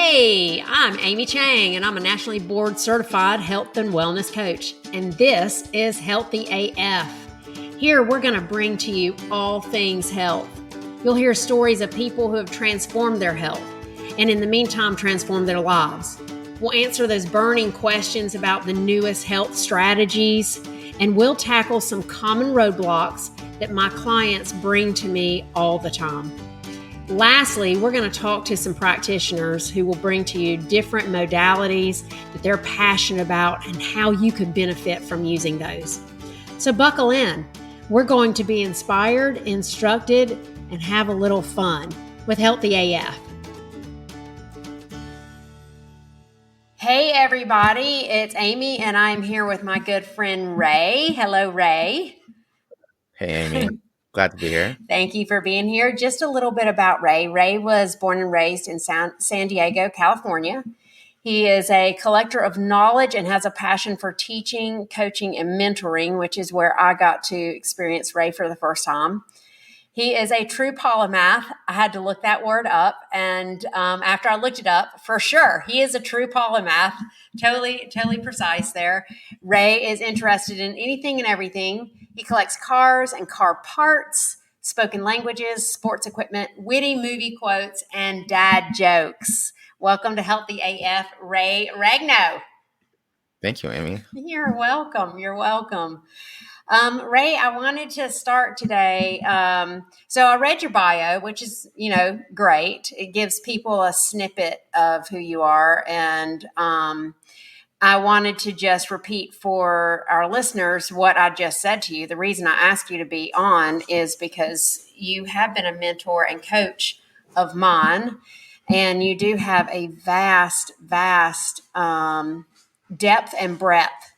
Hey, I'm Amy Chang, and I'm a nationally board certified health and wellness coach. And this is Healthy AF. Here, we're going to bring to you all things health. You'll hear stories of people who have transformed their health and in the meantime, transformed their lives. We'll answer those burning questions about the newest health strategies, and we'll tackle some common roadblocks that my clients bring to me all the time. Lastly, we're going to talk to some practitioners who will bring to you different modalities that they're passionate about and how you could benefit from using those. So buckle in. We're going to be inspired, instructed, and have a little fun with Healthy AF. Hey everybody, it's Amy and I'm here with my good friend Ray. Hello, Ray. Hey Amy. Glad to be here. Thank you for being here. Just a little bit about Ray. Ray was born and raised in San Diego, California. He is a collector of knowledge and has a passion for teaching, coaching, and mentoring, which is where I got to experience Ray for the first time. He is a true polymath. I had to look that word up. And after I looked it up, for sure, he is a true polymath. Totally precise there. Ray is interested in anything and everything. He collects cars and car parts, spoken languages, sports equipment, witty movie quotes, and dad jokes. Welcome to Healthy AF, Ray Regno. Thank you, Amy. You're welcome. Ray, I wanted to start today. So I read your bio, which is, great. It gives people a snippet of who you are. And I wanted to just repeat for our listeners what I just said to you. The reason I asked you to be on is because you have been a mentor and coach of mine, and you do have a vast depth and breadth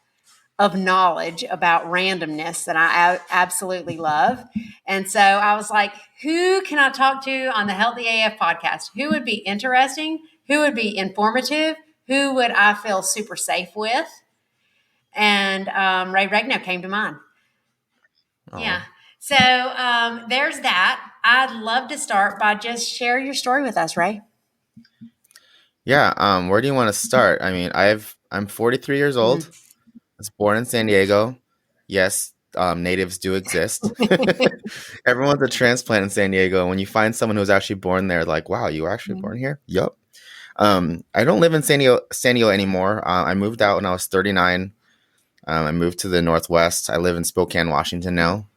of knowledge about randomness that I absolutely love. And so I was like, who can I talk to on the Healthy AF podcast? Who would be interesting? Who would be informative? Who would I feel super safe with? And Ray Regno came to mind. Oh. Yeah. So there's that. I'd love to start by just share your story with us, Ray. Yeah. Where do you want to start? I mean, I'm 43 years old. Mm-hmm. I was born in San Diego. Yes, natives do exist. Everyone's a transplant in San Diego. When you find someone who's actually born there, like, wow, you were actually born here? Yup. I don't live in San Diego anymore. I moved out when I was 39. I moved to the Northwest. I live in Spokane, Washington now.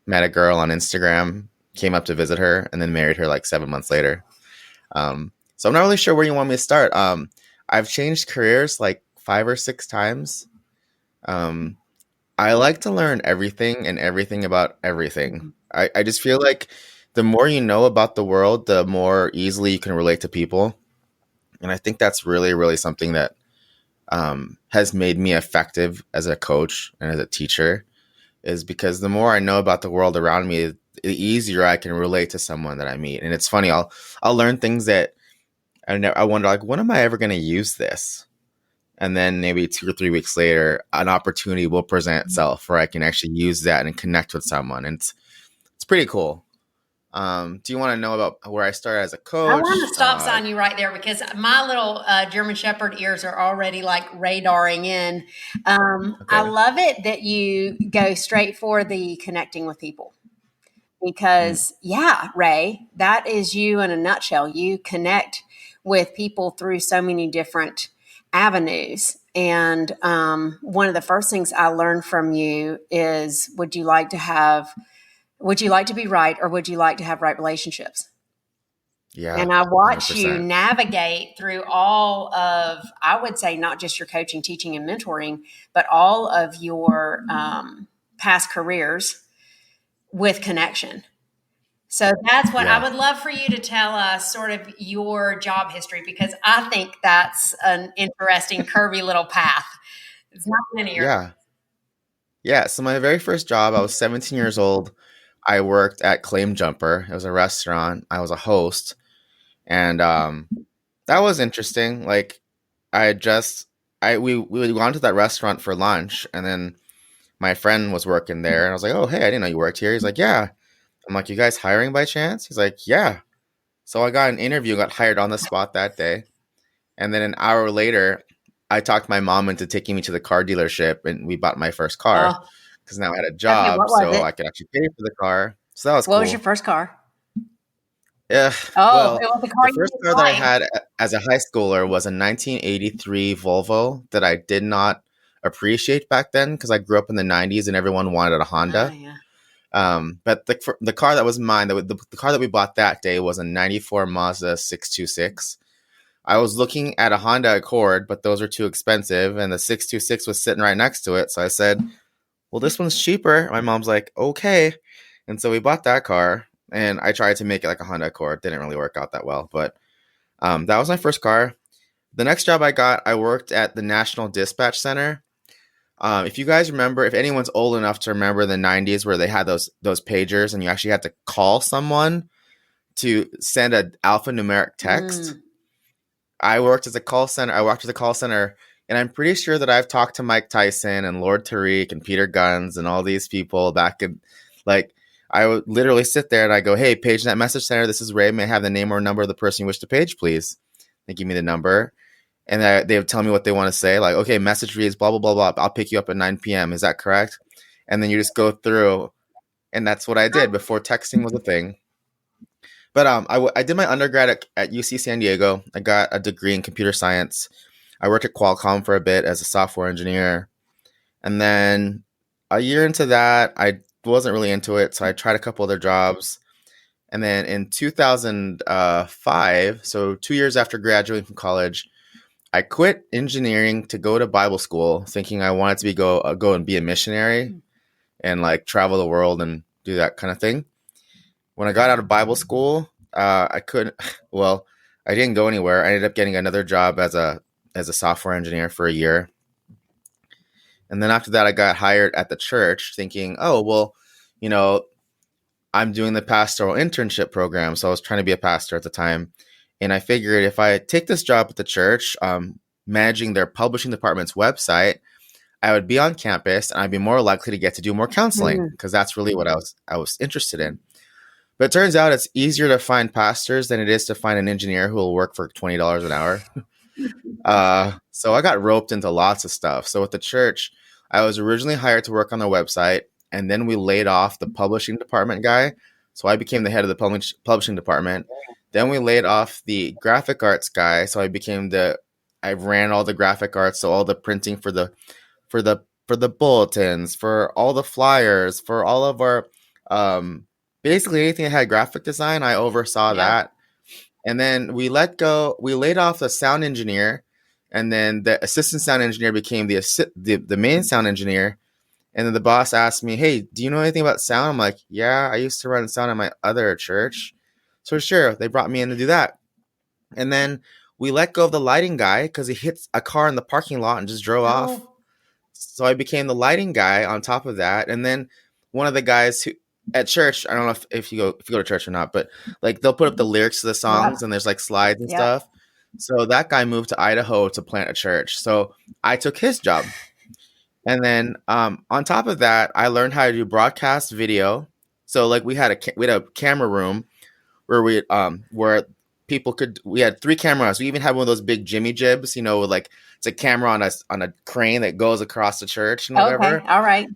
Met a girl on Instagram, came up to visit her, and then married her like 7 months later. So I'm not really sure where you want me to start. I've changed careers like 5 or 6 times. I like to learn everything and everything about everything. I just feel like the more you know about the world, the more easily you can relate to people. And I think that's really, really something that has made me effective as a coach and as a teacher, is because the more I know about the world around me, the easier I can relate to someone that I meet. And it's funny, I'll learn things that I wonder, like, when am I ever going to use this? And then maybe 2 or 3 weeks later, an opportunity will present itself where I can actually use that and connect with someone. And it's pretty cool. Do you want to know about where I started as a coach? I want to stop sign you right there because my little German Shepherd ears are already like radaring in. Okay. I love it that you go straight for the connecting with people because, yeah, Ray, that is you in a nutshell. You connect with people through so many different avenues. And one of the first things I learned from you is, would you like to be right, or would you like to have right relationships? Yeah. And I watch 100%. You navigate through all of, I would say, not just your coaching, teaching, and mentoring, but all of your past careers with connection. So that's what I would love for you to tell us, sort of your job history, because I think that's an interesting, curvy little path. It's not linear. Yeah. So my very first job, I was 17 years old. I worked at Claim Jumper. It was a restaurant. I was a host. And that was interesting. Like, we went to that restaurant for lunch, and then my friend was working there. And I was like, oh, hey, I didn't know you worked here. He's like, yeah. I'm like, you guys hiring by chance? He's like, yeah. So I got an interview, got hired on the spot that day. And then an hour later, I talked my mom into taking me to the car dealership, and we bought my first car Oh, because now I had a okay. job, What was so it? I could actually pay for the car. So that was What was your cool. first car? Yeah, Oh, it well, was the car the you first didn't car that I like. had as a high schooler was a 1983 Volvo that I did not appreciate back then because I grew up in the 90s and everyone wanted a Oh, Honda. yeah. But the car that was mine, the car that we bought that day was a 94 Mazda 626. I was looking at a Honda Accord, but those are too expensive, and the 626 was sitting right next to it. So I said, well, this one's cheaper. My mom's like, okay. And so we bought that car, and I tried to make it like a Honda Accord. Didn't really work out that well, but that was my first car. The next job I got, I worked at the National Dispatch Center. If you guys remember, if anyone's old enough to remember the 90s where they had those pagers and you actually had to call someone to send an alphanumeric text. Mm. I worked as a call center. I worked at the call center, and I'm pretty sure that I've talked to Mike Tyson and Lord Tariq and Peter Guns and all these people back in, like, I would literally sit there and I go, "Hey, page that message center. This is Ray. May I have the name or number of the person you wish to page, please?" They give me the number, and they would tell me what they want to say. Like, okay, message reads blah blah blah blah. I'll pick you up at 9 p.m. Is that correct? And then you just go through, and that's what I did before texting was a thing. But I did my undergrad at UC San Diego. I got a degree in computer science. I worked at Qualcomm for a bit as a software engineer. And then a year into that, I wasn't really into it. So I tried a couple other jobs. And then in 2005, so 2 years after graduating from college, I quit engineering to go to Bible school, thinking I wanted to go and be a missionary and like travel the world and do that kind of thing. When I got out of Bible school, I couldn't. Well, I didn't go anywhere. I ended up getting another job as a software engineer for a year, and then after that, I got hired at the church, thinking, oh well, you know, I'm doing the pastoral internship program, so I was trying to be a pastor at the time, and I figured if I take this job at the church, managing their publishing department's website, I would be on campus and I'd be more likely to get to do more counseling Mm. because that's really what I was interested in. But it turns out it's easier to find pastors than it is to find an engineer who will work for $20 an hour. So I got roped into lots of stuff. So with the church, I was originally hired to work on their website, and then we laid off the publishing department guy. So I became the head of the publishing department. Then we laid off the graphic arts guy. So I ran all the graphic arts, so all the printing for the bulletins, for all the flyers, for all of our basically anything that had graphic design, I oversaw Yeah. that. And then we laid off the sound engineer, and then the assistant sound engineer became the main sound engineer. And then the boss asked me, "Hey, do you know anything about sound?" I'm like, "Yeah, I used to run sound at my other church." So sure, they brought me in to do that. And then we let go of the lighting guy because he hit a car in the parking lot and just drove off. Oh, So I became the lighting guy on top of that. And then one of the guys who at church, I don't know if you go to church or not, but like they'll put up the lyrics to the yep. songs and there's like slides and Yep. stuff. So that guy moved to Idaho to plant a church. So I took his job. And then on top of that, I learned how to do broadcast video. So like we had a camera room where people could we had 3 cameras. We even had one of those big Jimmy jibs, with like it's a camera on a crane that goes across the church and Okay. whatever. All right.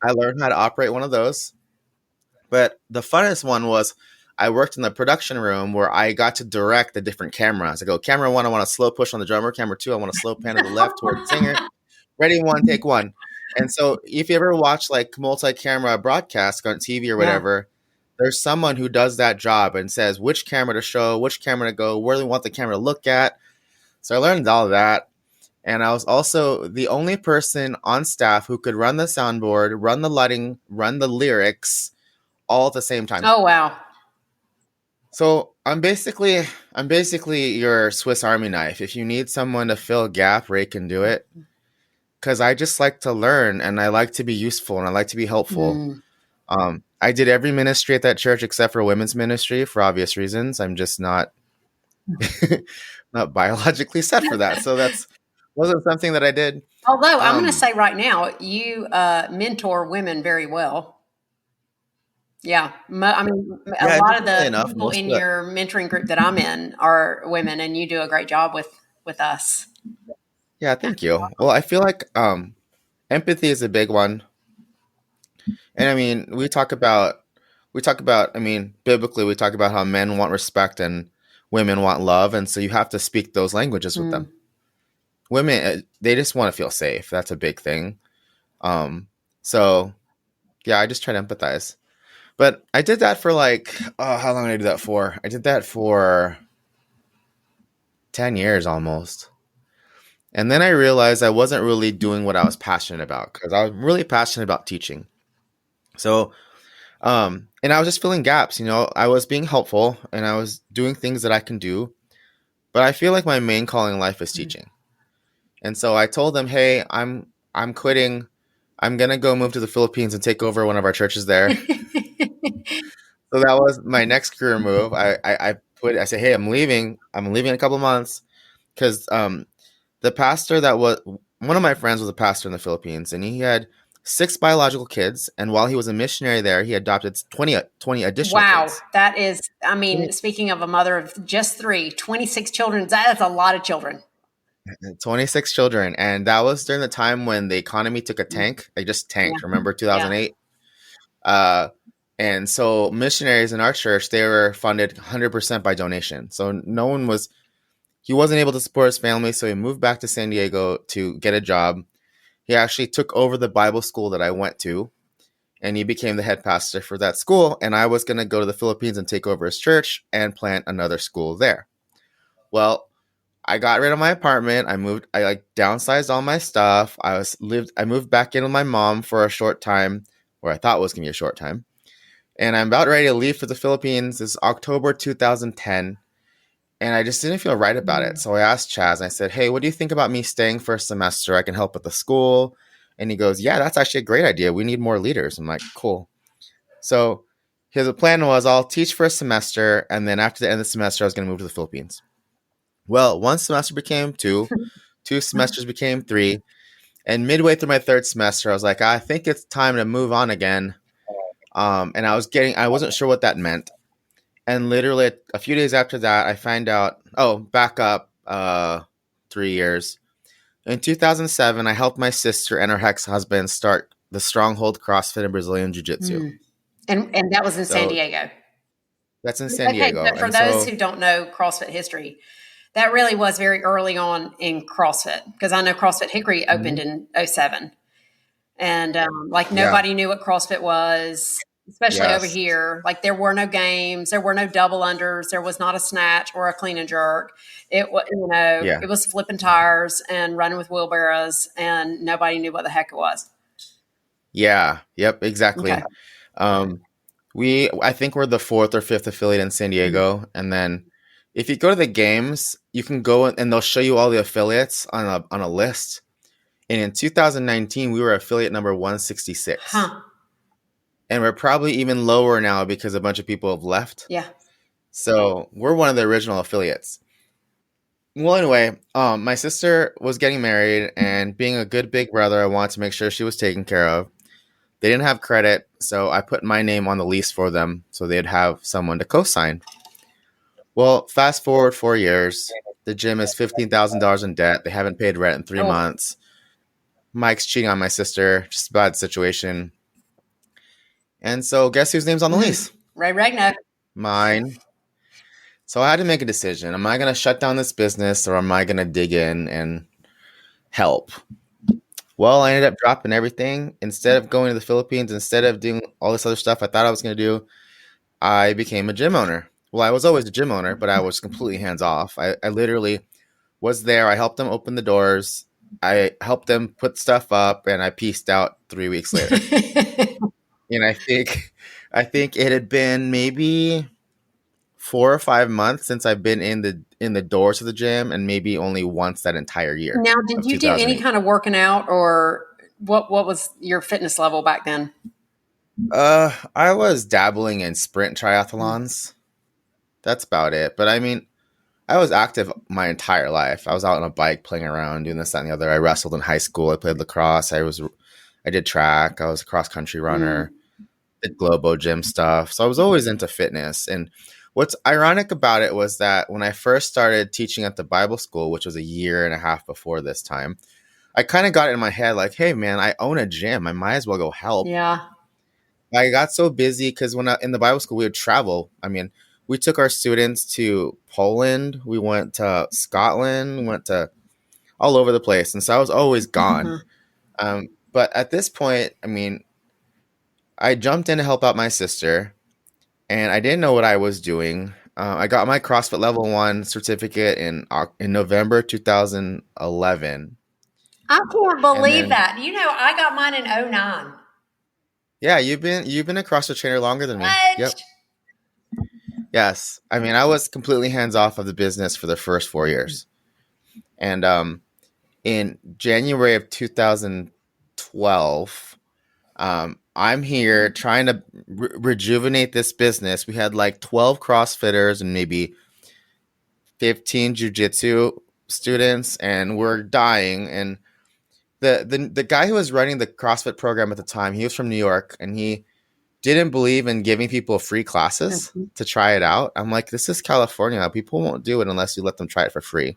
I learned how to operate one of those. But the funnest one was I worked in the production room where I got to direct the different cameras. I go, camera one, I want a slow push on the drummer. Camera two, I want a slow pan to the left toward the singer. Ready, one, take one. And so if you ever watch like multi-camera broadcasts on TV or Yeah. whatever, there's someone who does that job and says which camera to show, which camera to go, where they want the camera to look at. So I learned all of that. And I was also the only person on staff who could run the soundboard, run the lighting, run the lyrics all at the same time. Oh, wow. So I'm basically your Swiss Army knife. If you need someone to fill a gap, Ray can do it. Because I just like to learn and I like to be useful and I like to be helpful. Mm. I did every ministry at that church except for women's ministry for obvious reasons. I'm just not not biologically set for that. So that wasn't something that I did. Although I'm going to Um, say right now, you mentor women very well. Yeah. I mean, a yeah, lot of interestingly the enough, people most in of the your mentoring group that I'm in are women, and you do a great job with with us. Yeah, thank you. Well, I feel like empathy is a big one. And I mean, I mean, biblically we talk about how men want respect and women want love, and so you have to speak those languages with them. Women, they just want to feel safe. That's a big thing. So yeah, I just try to empathize. But I did that for like, how long did I do that for? I did that for 10 years almost. And then I realized I wasn't really doing what I was passionate about, because I was really passionate about teaching. So, and I was just filling gaps, I was being helpful and I was doing things that I can do, but I feel like my main calling in life is teaching. And so I told them, "Hey, I'm quitting. I'm going to go move to the Philippines and take over one of our churches there." So that was my next career move. I said, "Hey, I'm leaving. I'm leaving in a couple of months." Because the pastor that was one of my friends was a pastor in the Philippines, and he had 6 biological kids. And while he was a missionary there, he adopted 20 additional kids. That is, I mean, speaking of a mother of just 3, 26 children, that's a lot of children. 26 children. And that was during the time when the economy took a tank. They just tanked. Yeah. Remember 2008? Yeah. And so missionaries in our church, they were funded 100% by donation. So he wasn't able to support his family. So he moved back to San Diego to get a job. He actually took over the Bible school that I went to, and he became the head pastor for that school. And I was going to go to the Philippines and take over his church and plant another school there. Well, I got rid of my apartment. I downsized all my stuff. I moved back in with my mom for a short time, or I thought it was going to be a short time. And I'm about ready to leave for the Philippines. It's October 2010. And I just didn't feel right about it. So I asked Chaz, and I said, "Hey, what do you think about me staying for a semester? I can help at the school." And he goes, "Yeah, that's actually a great idea. We need more leaders." I'm like, "Cool." So his plan was, I'll teach for a semester, and then after the end of the semester, I was going to move to the Philippines. Well, one semester became 2, 2 semesters became 3, and midway through my 3rd semester, I was like, I think it's time to move on again. And I wasn't sure what that meant. And literally a few days after that, I find out, back up 3 years. In 2007, I helped my sister and her ex-husband start the Stronghold CrossFit and Brazilian Jiu-Jitsu. And that was in San Diego. That's in San Diego. But for those who don't know CrossFit history, that really was very early on in CrossFit, because I know CrossFit Hickory opened in 2007. And nobody knew what CrossFit was, especially over here. Like, there were no games, there were no double unders, there was not a snatch or a clean and jerk. It was, it was flipping tires and running with wheelbarrows, and nobody knew what the heck it was. Yeah. Yep. Exactly. Okay. I think we're the 4th or 5th affiliate in San Diego, and then if you go to the games, you can go and they'll show you all the affiliates on a list. And in 2019, we were affiliate number 166. Huh. And we're probably even lower now because a bunch of people have left. Yeah. So we're one of the original affiliates. Well, anyway, my sister was getting married, and being a good big brother, I wanted to make sure she was taken care of. They didn't have credit, so I put my name on the lease for them so they'd have someone to co-sign. Well, fast forward 4 years. The gym is $15,000 in debt. They haven't paid rent in 3 months. Mike's cheating on my sister. Just a bad situation. And so guess whose name's on the lease? Ray Regno. Mine. So I had to make a decision. Am I going to shut down this business, or am I going to dig in and help? Well, I ended up dropping everything. Instead of going to the Philippines, instead of doing all this other stuff I thought I was going to do, I became a gym owner. Well, I was always a gym owner, but I was completely hands off. I literally was there. I helped them open the doors. I helped them put stuff up, and I pieced out 3 weeks later. And I think it had been maybe 4 or 5 months since I've been in the doors of the gym, and maybe only once that entire year. Now, did you do any kind of working out, or what was your fitness level back then? I was dabbling in sprint triathlons. That's about it. But I mean, I was active my entire life. I was out on a bike playing around, doing this, that, and the other. I wrestled in high school. I played lacrosse. I did track. I was a cross country runner. Did Globo gym stuff. So I was always into fitness. And what's ironic about it was that when I first started teaching at the Bible school, which was a year and a half before this time, I kind of got it in my head like, hey, man, I own a gym. I might as well go help. Yeah. I got so busy because in the Bible school, we would travel. I mean, we took our students to Poland, we went to Scotland, we went to all over the place. And so I was always gone. Mhm. But at this point, I mean, I jumped in to help out my sister and I didn't know what I was doing. I got my CrossFit Level 1 certificate in November 2011. I can't And believe then, that. I got mine in '09. yeah, you've been a CrossFit trainer longer than me. What? Yep. Yes. I mean, I was completely hands off of the business for the first 4 years. And in January of 2012, I'm here trying to rejuvenate this business. We had like 12 CrossFitters and maybe 15 jujitsu students, and we're dying. And the guy who was running the CrossFit program at the time, he was from New York, and he didn't believe in giving people free classes Mhm. to try it out. I'm like, this is California. People won't do it unless you let them try it for free.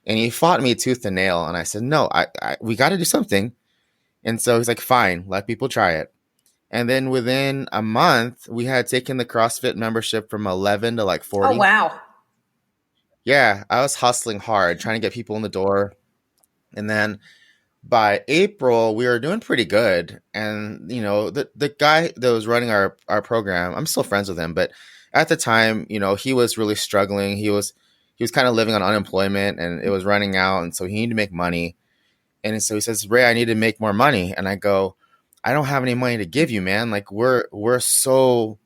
And he fought me tooth and nail. And I said, no, we got to do something. And so he's like, fine, let people try it. And then within a month, we had taken the CrossFit membership from 11 to like Oh, 40. wow. Yeah, I was hustling hard, trying to get people in the door. And then by April, we were doing pretty good. And, the guy that was running our program, I'm still friends with him, but at the time, he was really struggling. He was kind of living on unemployment and it was running out. And so he needed to make money. And so he says, Ray, I need to make more money. And I go, I don't have any money to give you, man. Like we're still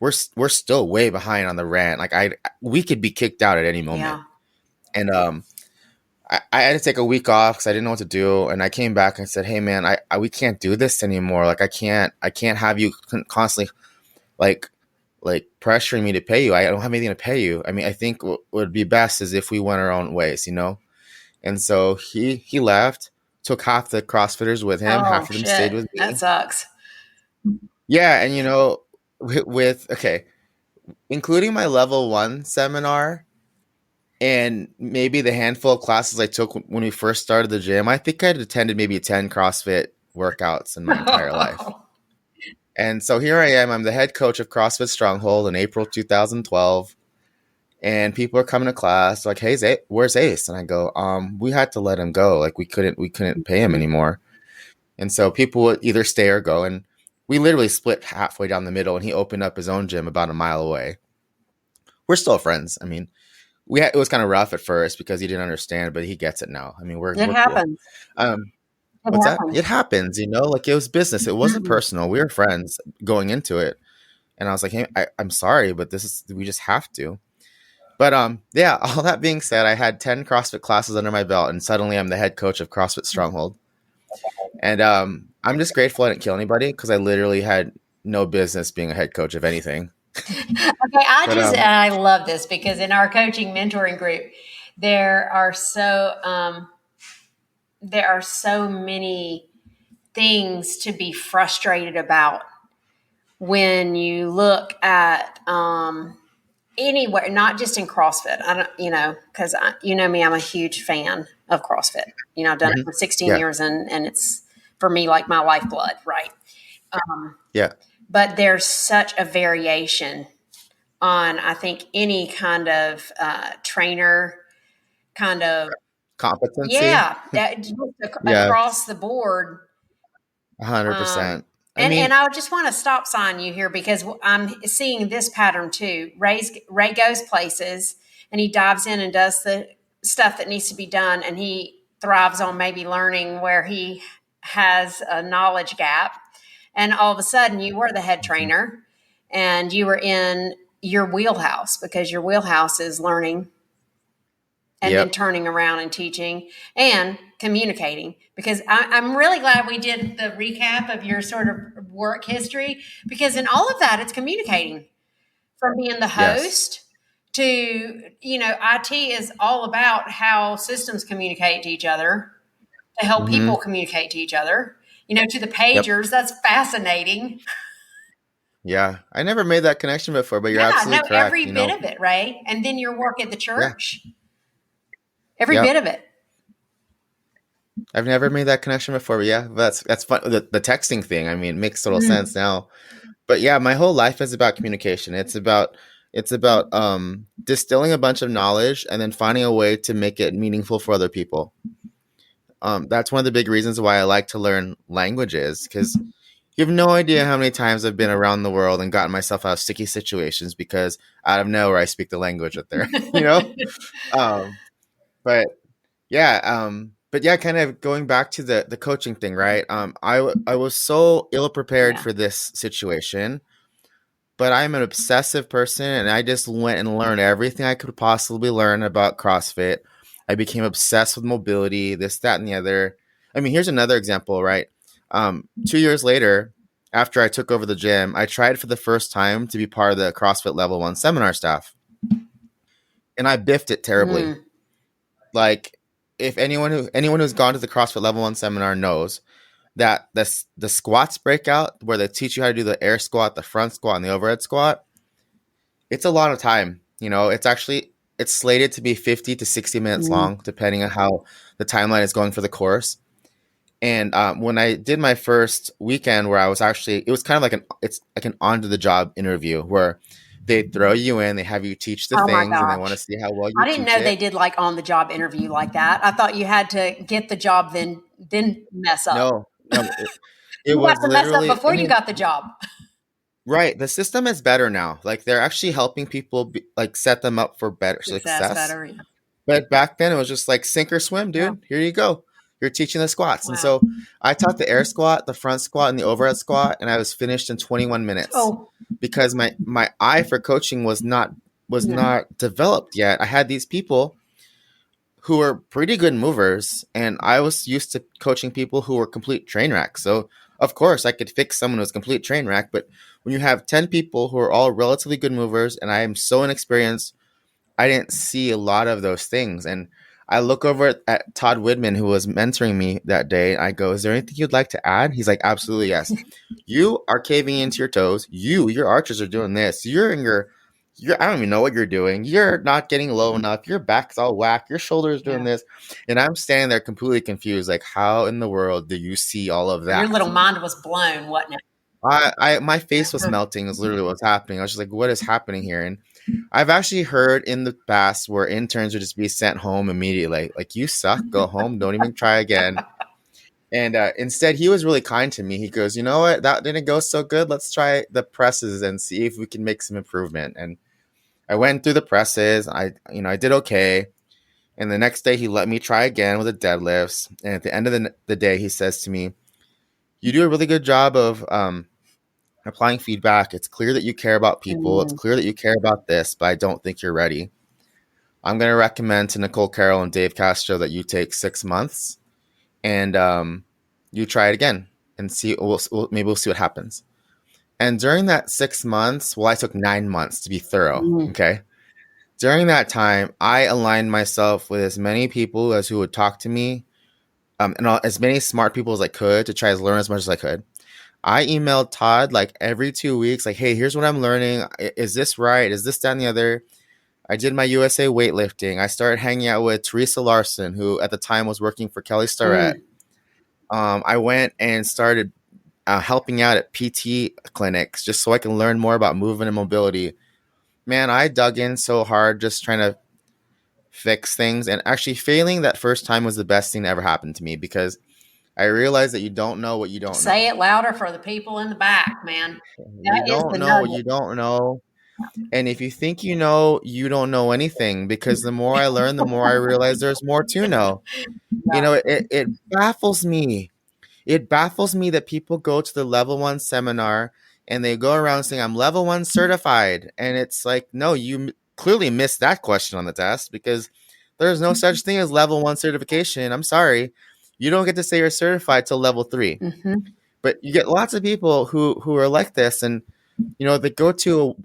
way behind on the rent. Like we could be kicked out at any moment. Yeah. And I had to take a week off because I didn't know what to do. And I came back and said, hey man, we can't do this anymore. Like I can't have you constantly like pressuring me to pay you. I don't have anything to pay you. I mean, I think what would be best is if we went our own ways, And so he left, took half the CrossFitters with him, Oh, half of them stayed shit. with That me. sucks. Yeah, and okay, including my level 1 seminar and maybe the handful of classes I took when we first started the gym, I think I'd attended maybe 10 CrossFit workouts in my entire life. And so here I am. I'm the head coach of CrossFit Stronghold in April 2012. And people are coming to class like, hey, where's Ace? And I go, we had to let him go. Like we couldn't pay him anymore. And so people would either stay or go. And we literally split halfway down the middle and he opened up his own gym about a mile away. We're still friends. I mean, it was kind of rough at first because he didn't understand, but he gets it now. I mean, It we're cool. happens. Um, It what's that? It happens. happens, like it was business. It wasn't Mhm. personal. We were friends going into it. And I was like, hey, I'm sorry, but we just have to. But yeah, all that being said, I had 10 CrossFit classes under my belt and suddenly I'm the head coach of CrossFit Stronghold. And I'm just grateful I didn't kill anybody because I literally had no business being a head coach of anything. Okay, But I love this because in our coaching mentoring group, there are so um, there are so many things to be frustrated about when you look at anywhere, not just in CrossFit. I don't, because me, I'm a huge fan of CrossFit. I've done it mhm. for 16 Yeah, years, and it's for me like my lifeblood, right? Um, yeah. but there's such a variation on, I think, any kind of trainer, kind of, Competency. yeah, that just Yeah, across the board. Um, 100%. I and mean, I just want to stop sign you here because I'm seeing this pattern too. Ray goes places and he dives in and does the stuff that needs to be done, and he thrives on maybe learning where he has a knowledge gap. And all of a sudden, you were the head trainer, and you were in your wheelhouse because your wheelhouse is learning and then yep. turning around and teaching and communicating. Because I'm really glad we did the recap of your sort of work history, because in all of that, it's communicating from being the Yes. host to, IT is all about how systems communicate to each other, to help people Hmm. communicate to each other, to the Yep. pagers. That's fascinating. Yeah. I never made that connection before, but you're Yeah, no, absolutely correct. every You bit know, of it, Ray. And then your work at the yeah. church, every Yep. bit of it. I've never made that connection before, but yeah, that's fun. The texting thing, I mean, it makes total sense Mm, now. But yeah, my whole life is about communication. It's about distilling a bunch of knowledge and then finding a way to make it meaningful for other people. That's one of the big reasons why I like to learn languages, because you have no idea how many times I've been around the world and gotten myself out of sticky situations because out of nowhere I speak the language that they're, you know. Um, but but yeah, kind of going back to the coaching thing, right? I was so ill prepared yeah. for this situation, but I'm an obsessive person and I just went and learned everything I could possibly learn about CrossFit. I became obsessed with mobility, this, that, and the other. I mean, here's another example, right? 2 years later, after I took over the gym, I tried for the first time to be part of the CrossFit Level 1 seminar staff, and I biffed it terribly. Mm. Like, if anyone who's gone to the CrossFit Level 1 seminar knows that the squats breakout where they teach you how to do the air squat, the front squat, and the overhead squat, it's a lot of time. It's slated to be 50 to 60 minutes Mm. long, depending on how the timeline is going for the course. And when I did my first weekend, where it was kind of like it's like an on to the job interview where they throw you in, they have you teach the Oh my things, and they want to gosh. see how well I you didn't teach know they it. did like on the job interview like that. I thought you had to get the job then mess up. No, no, it You got was to mess up literally. I before you mean, got the job. right. The system is better now. Like they're actually helping people like set them up for better Success success. better. Yeah. But back then it was just like sink or swim, Yeah. dude. Here you go. You're teaching the squats. And Wow. so I taught the air squat, the front squat, and the overhead squat, and I was finished in 21 minutes Oh, because my eye for coaching was yeah. not developed yet. I had these people who were pretty good movers, and I was used to coaching people who were complete train wrecks. So of course I could fix someone who's complete train wreck, but when you have 10 people who are all relatively good movers and I am so inexperienced, I didn't see a lot of those things. And I look over at Todd Widman, who was mentoring me that day. And I go, "Is there anything you'd like to add?" He's like, "Absolutely, yes. You are caving into your toes. Your archers are doing this. I don't even know what you're doing. You're not getting low enough. Your back's all whack. Your shoulders doing Yeah. this." And I'm standing there completely confused. Like, how in the world do you see all of Your that? little mind was blown, wasn't it? My face was melting. Is literally what's happening. I was just like, "What is happening here?" And I've actually heard in the past where interns would just be sent home immediately. Like, you suck, go home, don't even try again. And instead, he was really kind to me. He goes, "You know what? That didn't go so good. Let's try the presses and see if we can make some improvement." And I went through the presses. I did okay. And the next day, he let me try again with the deadlifts. And at the end of the day, he says to me, "You do a really good job of applying feedback. It's clear that you care about people. It's Mm. clear that you care about this, but I don't think you're ready. I'm going to recommend to Nicole Carroll and Dave Castro that you take 6 months and you try it again and see. Maybe we'll see what happens." And during that 6 months, well, I took 9 months to be thorough. Mm. Okay. During that time, I aligned myself with as many people as who would talk to me, as many smart people as I could to try to learn as much as I could. I emailed Todd like every 2 weeks, like, "Hey, here's what I'm learning. Is this right? Is this, that, and the other?" I did my USA weightlifting. I started hanging out with Teresa Larson, who at the time was working for Kelly Starrett. Mm. I went and started helping out at PT clinics just so I can learn more about movement and mobility. Man, I dug in so hard just trying to fix things, and actually failing that first time was the best thing that ever happened to me because I realized that you don't know what you don't Say know. it louder for the people in the back, man. You That is don't the know what nugget. you don't know. And if you think you know, you don't know anything because the more I learn, the more I realize there's more to know. Yeah. It baffles me. It baffles me that people go to the level 1 seminar and they go around saying, "I'm level 1 certified." And it's like, no, clearly missed that question on the test because there's no such thing as level 1 certification. I'm sorry. You don't get to say you're certified till level 3. Mm-hmm. But you get lots of people who are like this, and they go to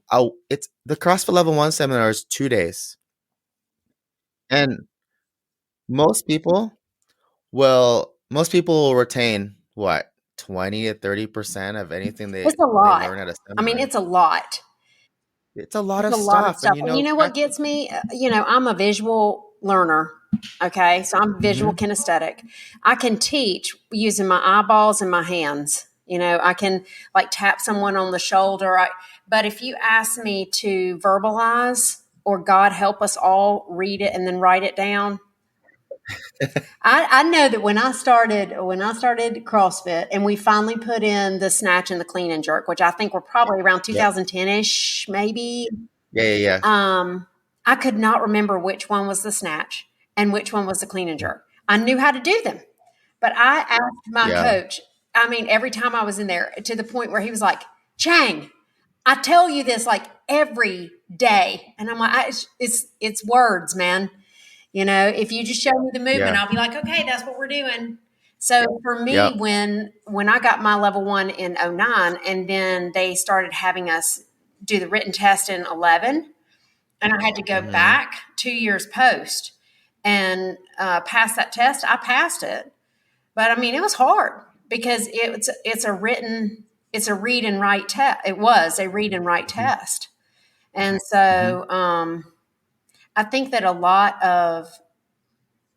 it's the CrossFit Level 1 seminar is 2 days. And most people most people will retain what? 20 to 30% of anything It's a they lot. learn at a I mean, seminar. it's a lot. It's a lot It's of a lot of stuff, and stuff. And you know what gets me? I'm a visual learner. Okay. So I'm visual Mhm. kinesthetic. I can teach using my eyeballs and my hands. I can like tap someone on the shoulder. But if you ask me to verbalize or God help us all read it and then write it down, I know that when I started CrossFit and we finally put in the snatch and the clean and jerk, which I think were probably around Yep. 2010-ish, maybe. Yeah. I could not remember which one was the snatch and which one was the clean and jerk. I knew how to do them, but I asked my Yeah. coach. I mean, every time I was in there, to the point where he was like, "Chang, I tell you this like every day," and I'm like, "It's words, man. If you just show me the movement, Yeah. I'll be like, okay, that's what we're doing." So for me, Yep. when I got my level 1 in '09, and then they started having us do the written test in 11, and I had to go Mhm. back 2 years post and pass that test. I passed it, but I mean, it was hard because it's a read and write test. It was a read and write Mhm. test, and Mhm. so I think that a lot of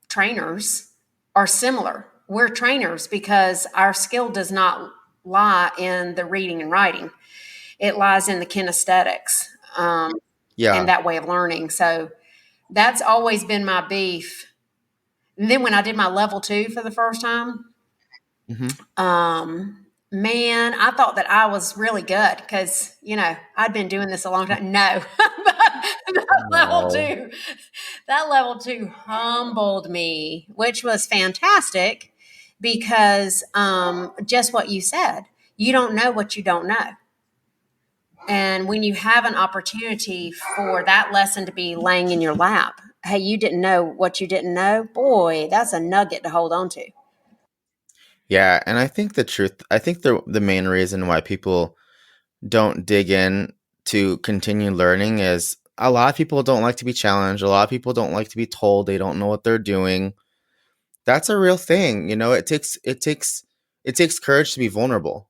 trainers are similar. We're trainers because our skill does not lie in the reading and writing. It lies in the kinesthetics and Yeah. that way of learning. So that's always been my beef. And then when I did my level 2 for the first time, Mhm. man, I thought that I was really good because, I'd been doing this a long time. No, that level No. 2, that level 2 humbled me, which was fantastic because just what you said, you don't know what you don't know. And when you have an opportunity for that lesson to be laying in your lap, hey, you didn't know what you didn't know. Boy, that's a nugget to hold on to. Yeah, and I think the main reason why people don't dig in to continue learning is a lot of people don't like to be challenged. A lot of people don't like to be told they don't know what they're doing. That's a real thing. It takes courage to be vulnerable.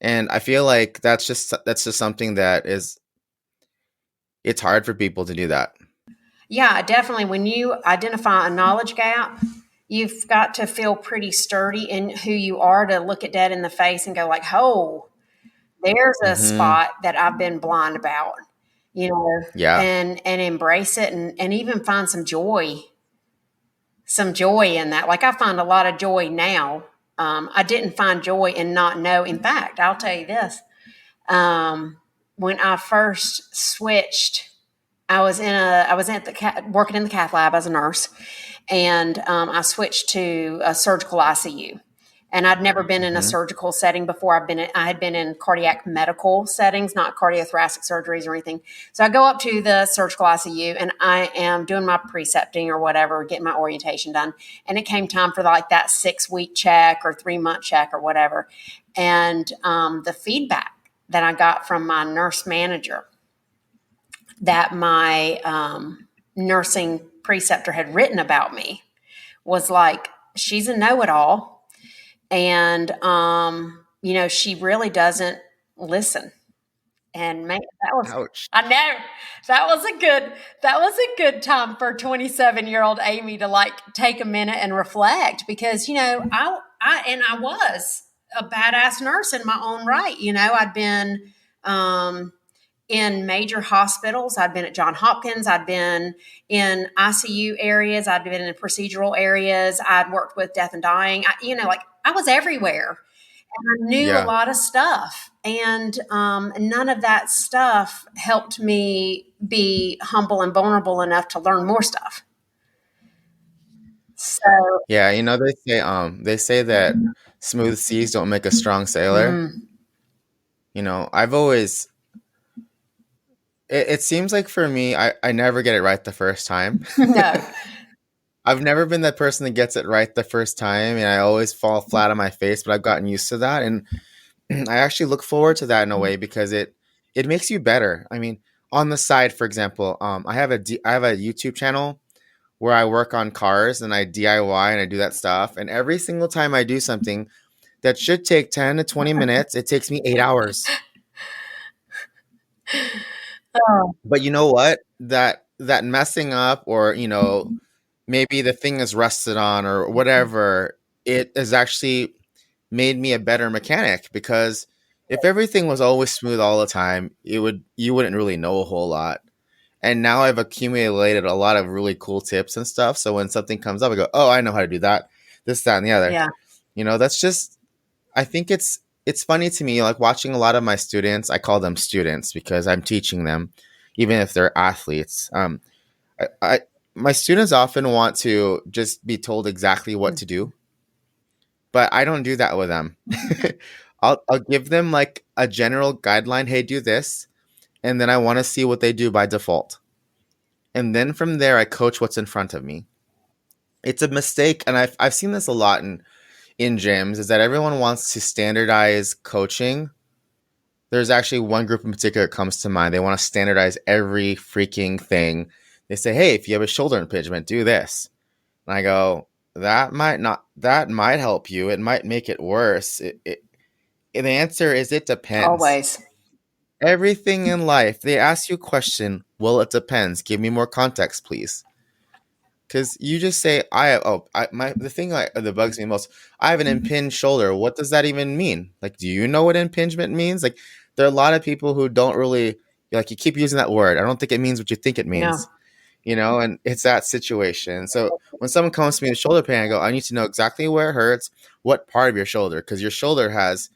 And I feel like that's just something that is it's hard for people to do that. Yeah, definitely. When you identify a knowledge gap, you've got to feel pretty sturdy in who you are to look at that in the face and go like, "Oh, there's a Mhm. spot that I've been blind about," Yeah. and embrace it and even find some joy in that. Like I find a lot of joy now. I didn't find joy in not know. In fact, I'll tell you this: when I first switched, I was at working in the cath lab as a nurse, and I switched to a surgical ICU. And I'd never been in a Mhm. surgical setting before. I had been in cardiac medical settings, not cardiothoracic surgeries or anything. So I go up to the surgical ICU and I am doing my precepting or whatever, getting my orientation done. And it came time for like that 6-week check or 3-month check or whatever. And the feedback that I got from my nurse manager that my nursing preceptor had written about me was like, she's a know-it-all, and she really doesn't listen. And man, that was Ouch. I know that was a good time for 27-year-old Amy to like take a minute and reflect because I was a badass nurse in my own right. I'd been in major hospitals. I'd been at John Hopkins. I'd been in ICU areas. I'd been in procedural areas. I'd worked with death and dying. Like I was everywhere. And I knew a Yeah. lot of stuff. And none of that stuff helped me be humble and vulnerable enough to learn more stuff. So, Yeah, they say that smooth seas don't make a strong sailor. mm, I've always it seems like for me, I never get it right the first time. no. I've never been that person that gets it right the first time, and I always fall flat on my face, but I've gotten used to that, and I actually look forward to that in a way because it makes you better. I mean, on the side, for example, I have a YouTube channel where I work on cars and I DIY and I do that stuff, and every single time I do something, that should take 10 to 20 minutes, it takes me 8 hours. Oh, But you know what? That messing up, or maybe the thing is rusted on or whatever, it has actually made me a better mechanic, because if everything was always smooth all the time, you wouldn't really know a whole lot. And now I've accumulated a lot of really cool tips and stuff. So when something comes up, I go, "Oh, I know how to do that. This, that, and the other." yeah. That's just. I think it's funny to me, like watching a lot of my students. I call them students because I'm teaching them, even if they're athletes. I my students often want to just be told exactly what to do, but I don't do that with them. I'll give them like a general guideline. Hey, do this, and then I want to see what they do by default. And then from there, I coach what's in front of me. It's a mistake, and I've seen this a lot in gyms, is that everyone wants to standardize coaching. There's actually one group in particular that comes to mind. They want to standardize every freaking thing. They say, "Hey, if you have a shoulder impingement, do this." And I go, that might help you. It might make it worse. The answer is it depends. Always. Everything in life, they ask you a question. Well, it depends. Give me more context, please. Because you just say, the thing that bugs me most, I have an impinged shoulder. What does that even mean? Like, do you know what impingement means? Like, there are a lot of people who don't really, like, you keep using that word. I don't think it means what you think it No. means, and it's that situation. So when someone comes to me with shoulder pain, I go, I need to know exactly where it hurts, what part of your shoulder, because your shoulder has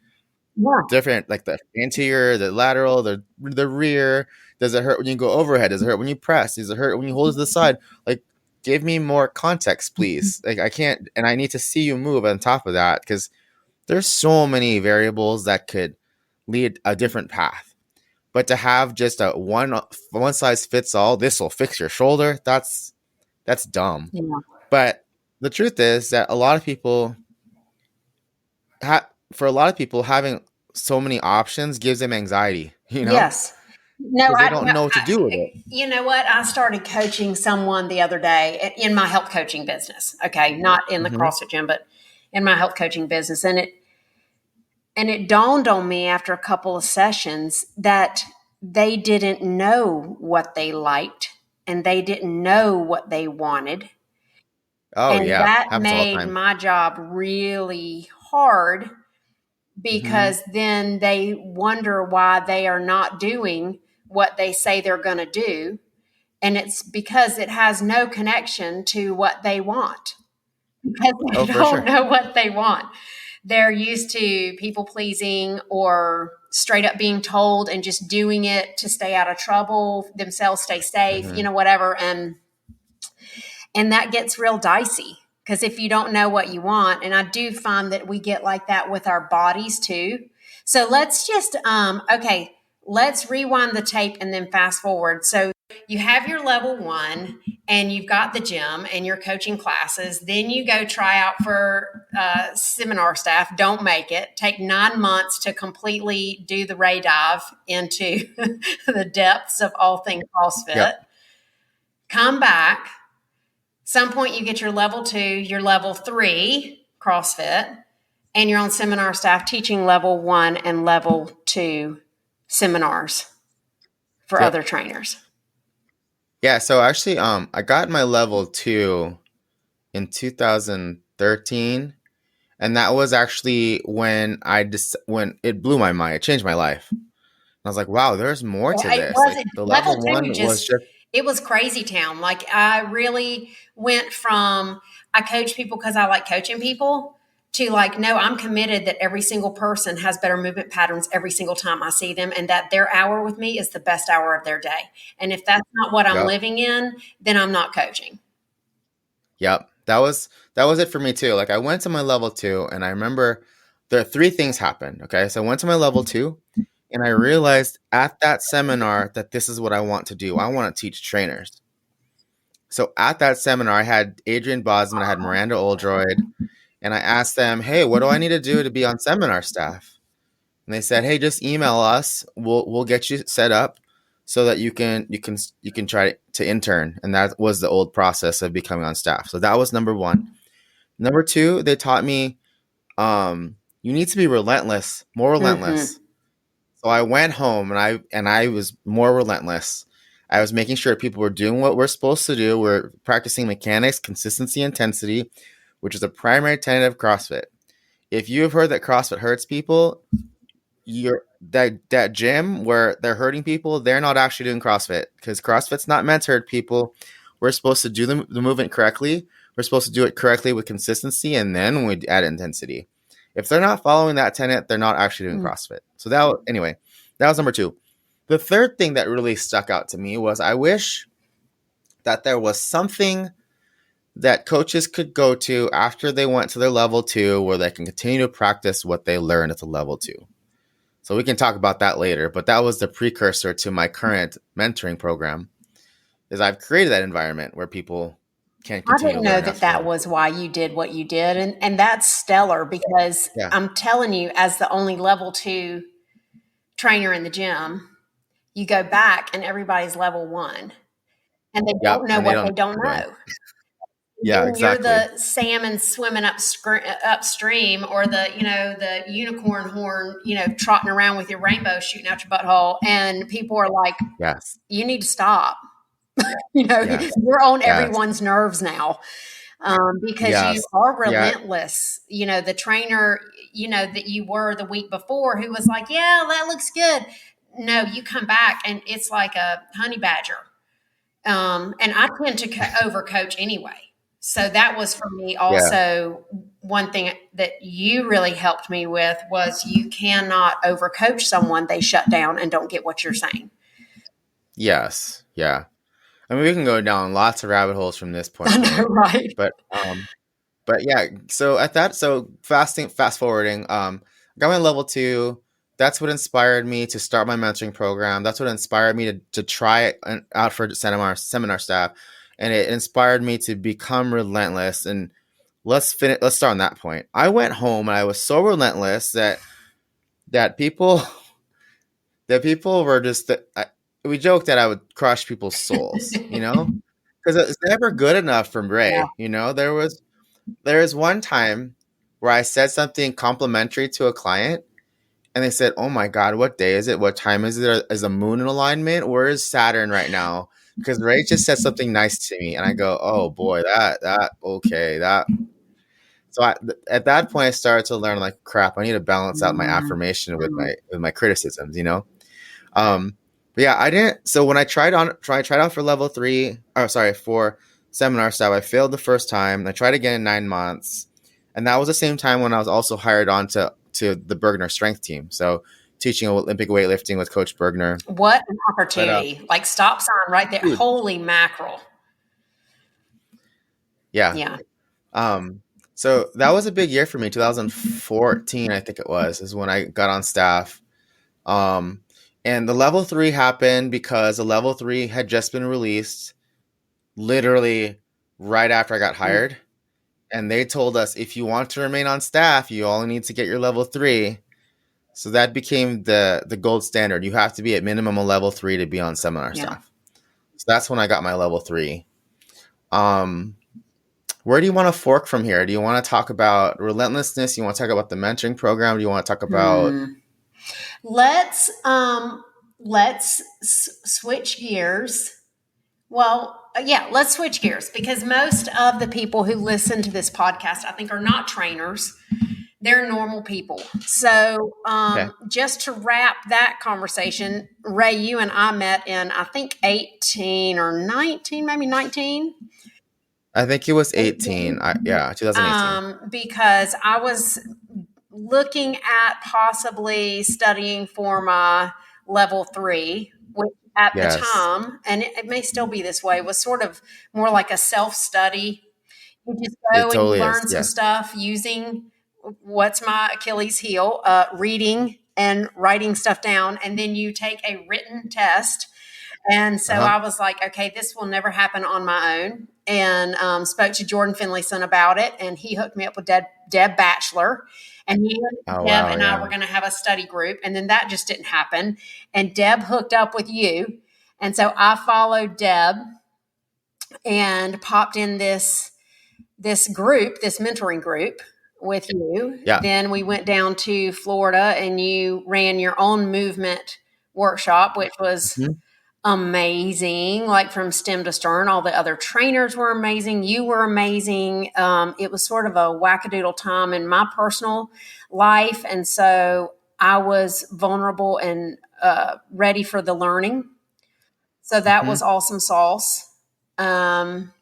Yeah. different, like the anterior, the lateral, the rear. Does it hurt when you go overhead? Does it hurt when you press? Does it hurt when you hold it to the side? Like, give me more context, please. Like, I can't, and I need to see you move on top of that, because there's so many variables that could lead a different path. But to have just a one size fits all, this will fix your shoulder, that's dumb. Yeah. But the truth is that for a lot of people, having so many options gives them anxiety, Yes. No, because they don't know what to do with it. you know what? I started coaching someone the other day in my health coaching business. Okay. Not in the Hmm. CrossFit gym, but in my health coaching business. And it dawned on me after a couple of sessions that they didn't know what they liked and they didn't know what they wanted. Oh And yeah, that happens all the made time. my job really hard Hmm. because then they wonder why they are not doing what they say they're going to do. And it's because it has no connection to what they want because they Oh, for don't sure. know what they want. They're used to people pleasing or straight up being told and just doing it to stay out of trouble, themselves stay safe, Hmm. whatever. And that gets real dicey because if you don't know what you want, and I do find that we get like that with our bodies too. So let's just okay, let's rewind the tape and then fast forward. So you have your level 1 and you've got the gym and you're coaching classes, then you go try out for seminar staff, don't make it, take 9 months to completely do the ray dive into the depths of all things CrossFit, Yep. come back, some point you get your level 2, your level 3 CrossFit, and you're on seminar staff teaching level 1 and level 2 seminars for Yep. other trainers. Yeah. So actually, I got my level 2 in 2013, and that was actually when it blew my mind. It changed my life. I was like, wow, there's more to It this. Like wasn't the level level 2, one was just just. it was crazy town. Like I really went from I coach people because I like coaching people to like, no, I'm committed that every single person has better movement patterns every single time I see them and that their hour with me is the best hour of their day. And if that's not what I'm Yep. living in, then I'm not coaching. Yep. That was it for me too. Like I went to my level 2, and I remember there are three things happened. Okay. So I went to my level 2, and I realized at that seminar that this is what I want to do. I want to teach trainers. So at that seminar, I had Adrian Bosman, I had Miranda Oldroyd, and I asked them, "Hey, what do I need to do to be on seminar staff?" And they said, "Hey, just email us. We'll get you set up so that you can try to intern." And that was the old process of becoming on staff. So that was number one. Number two, they taught me, You need to be relentless, more Mm-hmm. relentless. So I went home and I was more relentless. I was making sure people were doing what we're supposed to do. We're practicing mechanics, consistency, intensity, which is a primary tenet of CrossFit. If you have heard that CrossFit hurts people, you're that gym where they're hurting people, they're not actually doing CrossFit, because CrossFit's not meant to hurt people. We're supposed to do the movement correctly. We're supposed to do it correctly with consistency, and then we add intensity. If they're not following that tenet, they're not actually doing CrossFit. So anyway, that was number two. The third thing that really stuck out to me was I wish that there was something that coaches could go to after they went to their level 2 where they can continue to practice what they learned at the level 2. So we can talk about that later, but that was the precursor to my current mentoring program, is I've created that environment where people can I continue to didn't know learn that after that level 2. was why you did what you did. And that's stellar, because Yeah. I'm telling you, as the only level 2 trainer in the gym, you go back and everybody's level 1 and they don't Yep. know And they what don't know they don't what they're doing. know. Yeah, Then you're exactly. the salmon swimming upstream, or the unicorn horn, trotting around with your rainbow shooting out your butthole. And people are like, Yes. you need to stop. Yes. You're on Yes. everyone's nerves now, because you Yes. are Yeah. relentless. The trainer, that you were the week before, who was like, yeah, that looks good. No, you come back and it's like a honey badger. And I tend to overcoach anyway. So that was for me Yeah. also one thing that you really helped me with, was you cannot overcoach someone. They shut down and don't get what you're saying. Yes. Yeah. I mean, we can go down lots of rabbit holes from this I point, know, right? right? But yeah, so fast forwarding, got my level 2. That's what inspired me to start my mentoring program. That's what inspired me to try it out for seminar staff, and it inspired me to become relentless. And let's start on that point. I went home and I was so relentless that people that people were just we joked that I would crush people's souls, because it's never good enough for Yeah. Ray. There was one time where I said something complimentary to a client, and they said, "Oh my God, what day is it? What time is it? Is the moon in alignment? Where is Saturn right now?" Because Ray just said something nice to me, and I go, "Oh boy, that okay, that." So at that point, I started to learn, like, crap. I need to balance out my affirmation with my criticisms, But yeah, I didn't. So when I tried out for level 3, or sorry, for seminar staff, I failed the first time. I tried again in 9 months, and that was the same time when I was also hired on to the Bergner strength team. So teaching Olympic weightlifting with Coach Bergner. What an But opportunity. Like, stop sign right there. huge, Holy mackerel. yeah. Yeah. So that was a big year for me. 2014, I think it was, is when I got on staff. Um, and the level 3 happened because the level 3 had just been released literally right after I got hired. And they told us, if you want to remain on staff, you only need to get your level 3. So that became the gold standard. You have to be at minimum a level 3 to be on seminar Yeah. staff. So that's when I got my level 3. Where do you want to fork from here? Do you want to talk about relentlessness? You want to talk about the mentoring program? Do you want to talk about Let's switch gears. Well, yeah, let's switch gears, because most of the people who listen to this podcast, I think, are not trainers. They're normal people. So, okay. just to wrap that conversation, Ray, you and I met in, I think, 18 or 19, maybe 19. I think it was 18. 18. Yeah, 2018. Because I was looking at possibly studying for my level 3, which at the Yes. time, and it may still be this way, was sort of more like a self-study. You just It go and you totally is. learn some Yeah. stuff using what's my Achilles heel, reading and writing stuff down, and then you take a written test. And so Uh-huh. I was like, okay, this will never happen on my own. And spoke to Jordan Finlayson about it, and he hooked me up with Deb Batchelor. And Oh, Deb wow. and I Yeah. were going to have a study group, and then that just didn't happen. And Deb hooked up with you, and so I followed Deb and popped in this group, this mentoring group. with you. Yeah. Then we went down to Florida and you ran your own movement workshop, which was Mhm. amazing, like from stem to stern. All the other trainers were amazing. You were amazing. It was sort of a wackadoodle time in my personal life. And so I was vulnerable and ready for the learning. So that was Mhm. awesome sauce. Um,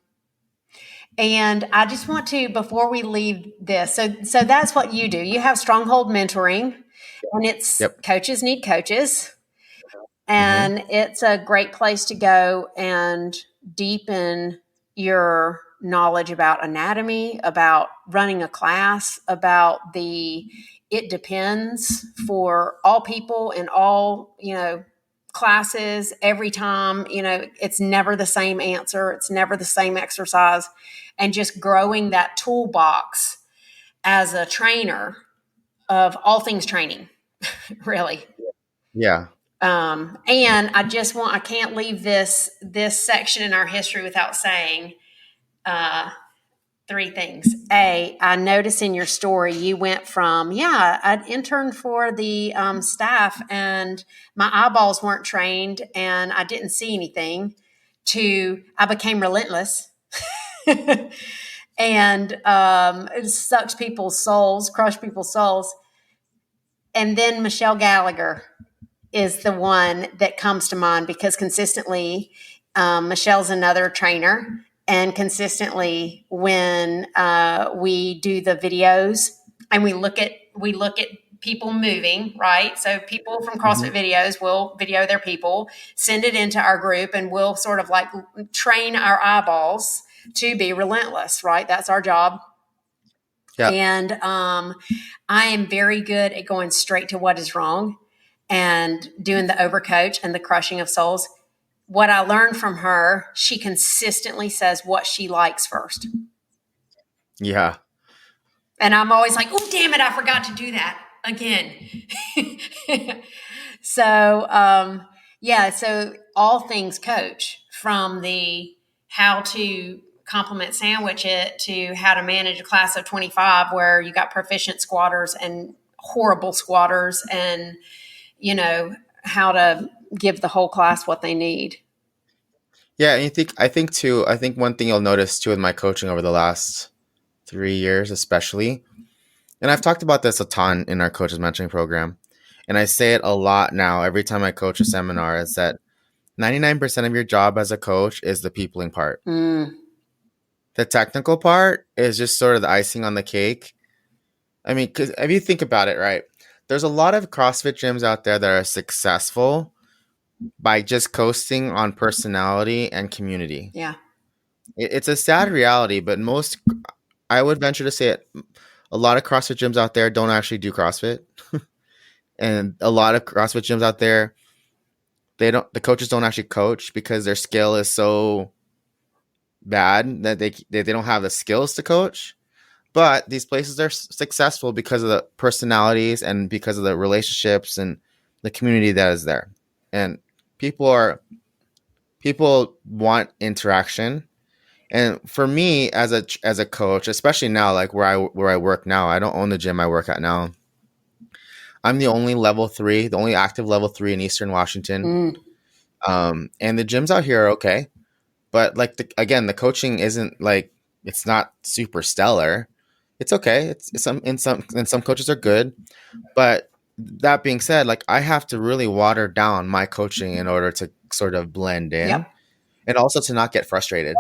and I just want to, before we leave this, so that's what you do. You have stronghold mentoring, and it's Yep. coaches need coaches. Mhm. And it's a great place to go and deepen your knowledge about anatomy, about running a class, about the it depends for all people in all, classes every time, it's never the same answer, it's never the same exercise, and just growing that toolbox as a trainer of all things training, really. Yeah. And I can't leave this section in our history without saying uh, three things. I noticed in your story you went from, yeah, I'd interned for the staff and my eyeballs weren't trained and I didn't see anything, to I became relentless. And it sucks people's souls, crush people's souls. And then Michelle Gallagher is the one that comes to mind because consistently, Michelle's another trainer, and consistently when we do the videos and we look at people moving, right? So people from CrossFit Mhm. videos will video their people, send it into our group, and we'll sort of like train our eyeballs to be relentless, right? That's our job. Yeah. And I am very good at going straight to what is wrong and doing the overcoach and the crushing of souls. What I learned from her, she consistently says what she likes first. Yeah. And I'm always like, oh, damn it, I forgot to do that again. So, yeah, so all things coach, from the how to compliment sandwich it to how to manage a class of 25 where you got proficient squatters and horrible squatters, and, how to give the whole class what they need. Yeah. And I think one thing you'll notice too with my coaching over the last 3 years, especially, and I've talked about this a ton in our coaches mentoring program, and I say it a lot now every time I coach a seminar, is that 99% of your job as a coach is the peopling part. Mm, The technical part is just sort of the icing on the cake. I mean, because if you think about it, right, there's a lot of CrossFit gyms out there that are successful by just coasting on personality and community. yeah. It's a sad reality, but I would venture to say it, a lot of CrossFit gyms out there don't actually do CrossFit. And a lot of CrossFit gyms out there, the coaches don't actually coach because their skill is so bad that they don't have the skills to coach. But these places are successful because of the personalities and because of the relationships and the community that is there. And people are people want interaction. And for me as a coach, especially now, like where I work now, I don't own the gym I work at now. I'm the only level three, the only active level three in Eastern Washington. Mm, And the gyms out here are okay, but like again, the coaching isn't like, it's not super stellar. It's okay. It's some coaches are good, but that being said, like I have to really water down my coaching in order to sort of blend in, yep. and also to not get frustrated.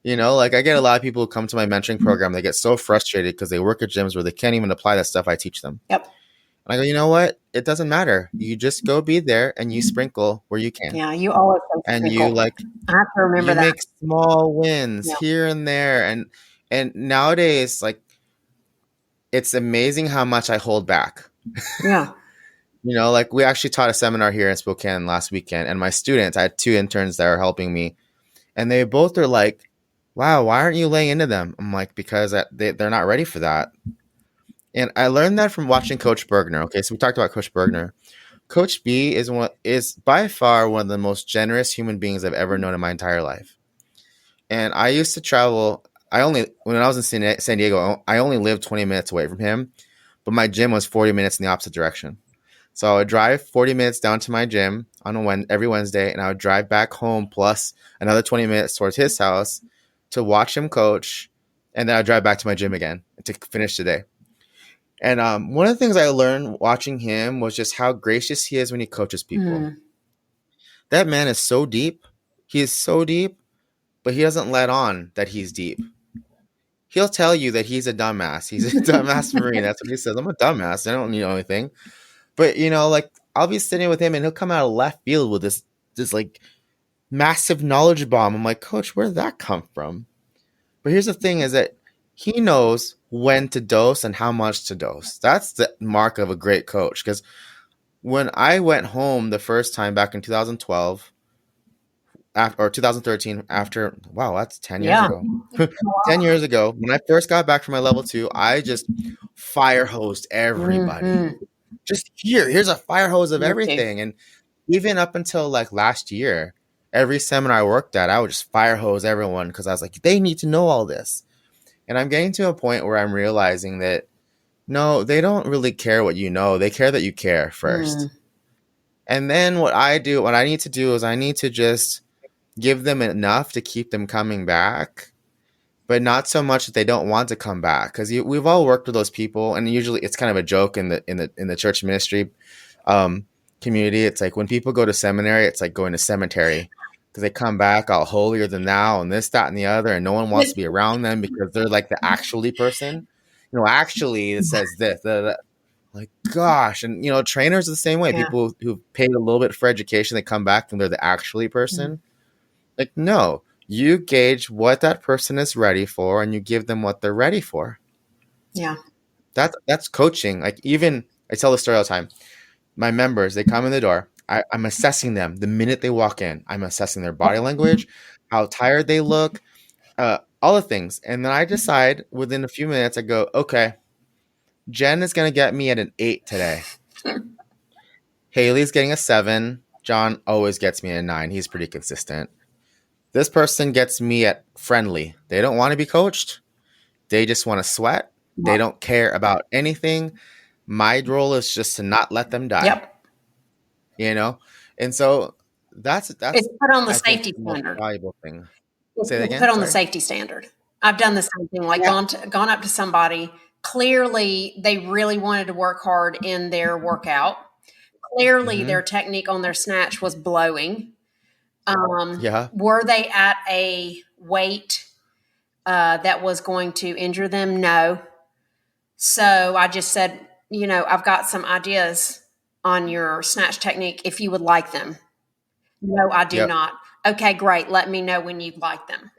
Like I get a lot of people who come to my mentoring program, they get so frustrated because they work at gyms where they can't even apply the stuff I teach them. Yep. And I go, you know what? It doesn't matter. You just go be there and you sprinkle where you can. Yeah. You always say And sprinkle. I have to remember you that. make small wins Yeah. here and there. And nowadays, like, it's amazing how much I hold back. Yeah. Like we actually taught a seminar here in Spokane last weekend, and my students, I had two interns that are helping me, and they both are like, wow, why aren't you laying into them? I'm like, because they're not ready for that. And I learned that from watching Coach Bergner. Okay, so we talked about Coach Bergner. Coach B is by far one of the most generous human beings I've ever known in my entire life. And I used to travel. when I was in San Diego, I only lived 20 minutes away from him, but my gym was 40 minutes in the opposite direction. So I would drive 40 minutes down to my gym every Wednesday, and I would drive back home plus another 20 minutes towards his house to watch him coach, and then I'd drive back to my gym again to finish the day. And one of the things I learned watching him was just how gracious he is when he coaches people. That man is so deep. He is so deep, but he doesn't let on that he's deep. He'll tell you that he's a dumbass. He's a dumbass Marine. That's what he says. I'm a dumbass. I don't know anything. But like I'll be sitting with him and he'll come out of left field with this like massive knowledge bomb. I'm like, Coach, where did that come from? But here's the thing is that he knows when to dose and how much to dose. That's the mark of a great coach. Because when I went home the first time back in 2012 or 2013 after, wow, that's 10 years ago. 10 years ago, when I first got back from my level 2, I just fire hosed everybody. Just here's a fire hose of everything. And even up until like last year, every seminar I worked at, I would just fire hose everyone because I was like, they need to know all this. And I'm getting to a point where I'm realizing that no, they don't really care what you know. They care that you care first. And then what I need to do is I need to just give them enough to keep them coming back, but not so much that they don't want to come back. Because we've all worked with those people, and usually it's kind of a joke in the church ministry community. It's like when people go to seminary, it's like going to cemetery because they come back all holier than thou and this, that, and the other, and no one wants to be around them because they're like the actually person. Actually, it says this. Like, gosh. And, trainers are the same way. Yeah. People who paid a little bit for education, they come back and they're the actually person. Like, no, you gauge what that person is ready for and you give them what they're ready for. Yeah. That's coaching. Like, even I tell the story all the time. My members, they come in the door. I'm assessing them the minute they walk in. I'm assessing their body language, how tired they look, all the things. And then I decide within a few minutes, I go, okay, Jen is going to get me at an 8 today. Haley's getting a 7. John always gets me at a 9. He's pretty consistent. This person gets me at friendly. They don't want to be coached. They just want to sweat. They don't care about anything. My role is just to not let them die. Yep. And so that's it's put on the safety standard. Valuable thing. Say that again. Put on the safety standard. I've done the same thing. Like gone up to somebody. Clearly, they really wanted to work hard in their workout. Clearly, their technique on their snatch was blowing. Were they at a weight that was going to injure them? No. So I just said, I've got some ideas on your snatch technique if you would like them. No, I do not. Okay, great. Let me know when you'd like them.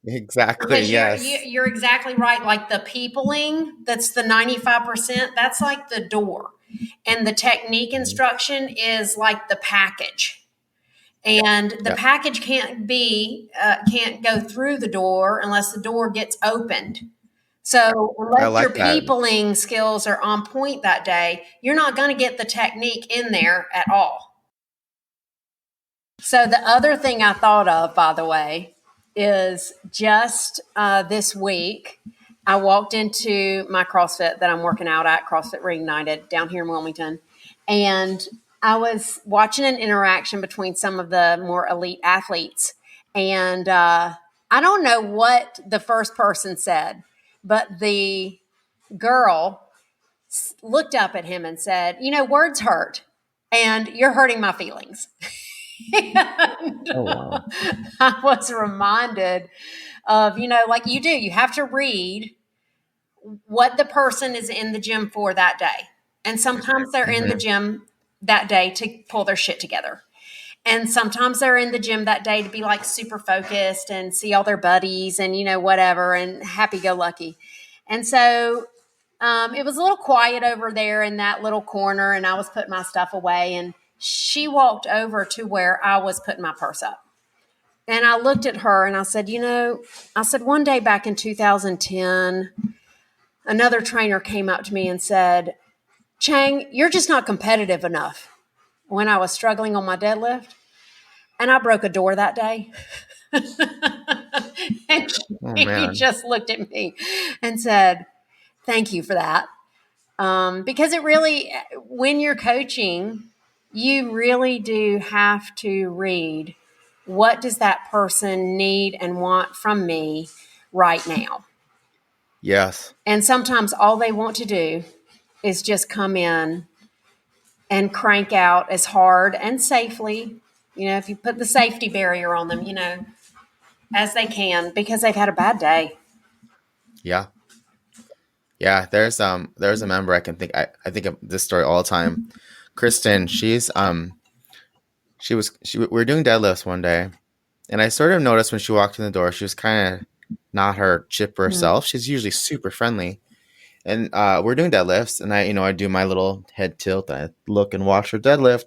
Exactly. Because yes. You're exactly right. Like the peopling, that's the 95%. That's like the door. And the technique instruction is like the package. And the package can't go through the door unless the door gets opened. So unless your peopling skills are on point that day, you're not going to get the technique in there at all. So the other thing I thought of, by the way, is just this week, I walked into my CrossFit that I'm working out at, CrossFit Reignited down here in Wilmington. And I was watching an interaction between some of the more elite athletes. And I don't know what the first person said, but the girl looked up at him and said, words hurt and you're hurting my feelings. And, wow. I was reminded of, like you do, you have to read what the person is in the gym for that day. And sometimes they're in the gym that day to pull their shit together. And sometimes they're in the gym that day to be like super focused and see all their buddies and, whatever, and happy-go-lucky. And so it was a little quiet over there in that little corner, and I was putting my stuff away, and she walked over to where I was putting my purse up. And I looked at her and I said, one day back in 2010, another trainer came up to me and said, Chang, you're just not competitive enough. When I was struggling on my deadlift, and I broke a door that day. Oh He man. just looked at me and said, "Thank you for that." Because it really, when you're coaching, you really do have to read what does that person need and want from me right now. Yes. And sometimes all they want to do is just come in and crank out as hard and safely, if you put the safety barrier on them, as they can because they've had a bad day. Yeah. Yeah. There's a member I can think I think of this story all the time. Kristen, we were doing deadlifts one day, and I sort of noticed when she walked in the door, she was kind of not her chipper Mm, self. She's usually super friendly. And we're doing deadlifts, and I do my little head tilt. I look and watch her deadlift,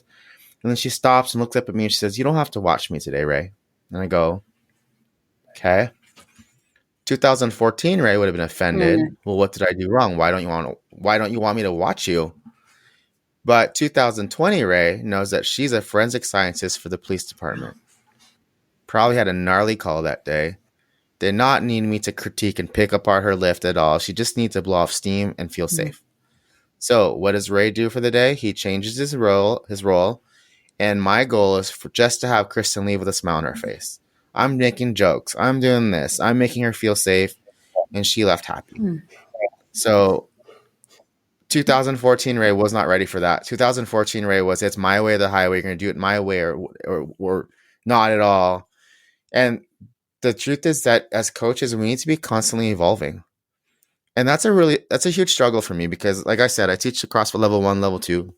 and then she stops and looks up at me and she says, "You don't have to watch me today, Ray." And I go, "Okay." 2014, Ray would have been offended. mm, Well, what did I do wrong? Why don't you want me to watch you? But 2020, Ray knows that she's a forensic scientist for the police department. Probably had a gnarly call that day. Did not need me to critique and pick apart her lift at all. She just needs to blow off steam and feel mm, safe. So, what does Ray do for the day? He changes his role, and my goal is for just to have Kristen leave with a smile on her face. I'm making jokes. I'm doing this. I'm making her feel safe, and she left happy. mm. So, 2014 Ray was not ready for that. 2014 Ray was, it's my way or the highway. You're going to do it my way or not at all. And the truth is that as coaches, we need to be constantly evolving. And that's a huge struggle for me because, like I said, I teach the CrossFit level 1, level 2.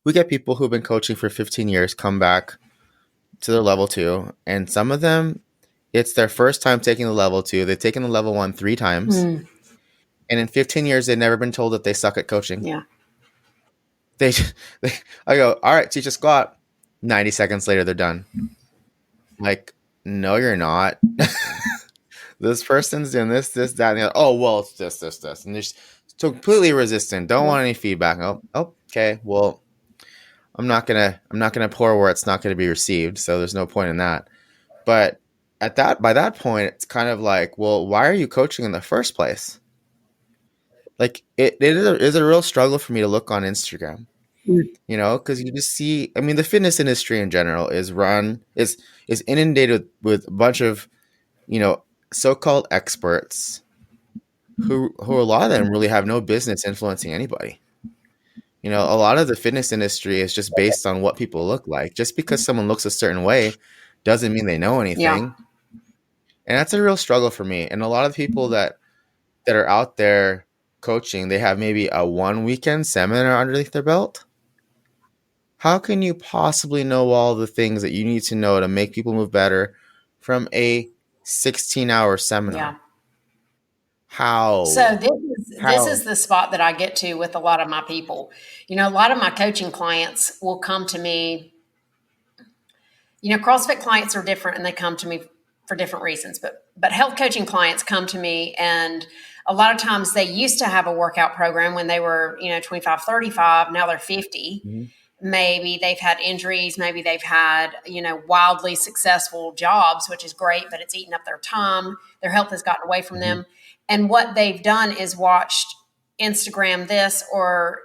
We get people who've been coaching for 15 years come back to their level 2, and some of them, it's their first time taking the level 2. They've taken the level 1 3 times, Mm, and in 15 years, they've never been told that they suck at coaching. yeah. They, they I go, all right, teach a squat. 90 seconds later, they're done. Like, no, you're not. This person's doing this, that, and the other. Oh, well, it's this. And they're just completely resistant. Don't want any feedback. Oh, okay. Well, I'm not gonna pour where it's not gonna be received. So there's no point in that. But by that point, it's kind of like, well, why are you coaching in the first place? Like it is a real struggle for me to look on Instagram, Mm, because you just see. I mean, the fitness industry in general is inundated with a bunch of you know so-called experts who a lot of them really have no business influencing anybody. A lot of the fitness industry is just based on what people look like. Just because someone looks a certain way doesn't mean they know yeah. anything. And that's a real struggle for me. And a lot of people that are out there coaching, they have maybe a one weekend seminar underneath their belt. How can you possibly know all the things that you need to know to make people move better from a 16-hour Yeah. seminar? So How? this How? is the spot that I get to with a lot of my people. A lot of my coaching clients will come to me. CrossFit clients are different and they come to me for different reasons, but health coaching clients come to me, and a lot of times they used to have a workout program when they were, 25, 35, now they're 50. Mhm. Maybe they've had injuries, maybe they've had, wildly successful jobs, which is great, but it's eaten up their time. Their health has gotten away from Mhm. them. And what they've done is watched Instagram this or,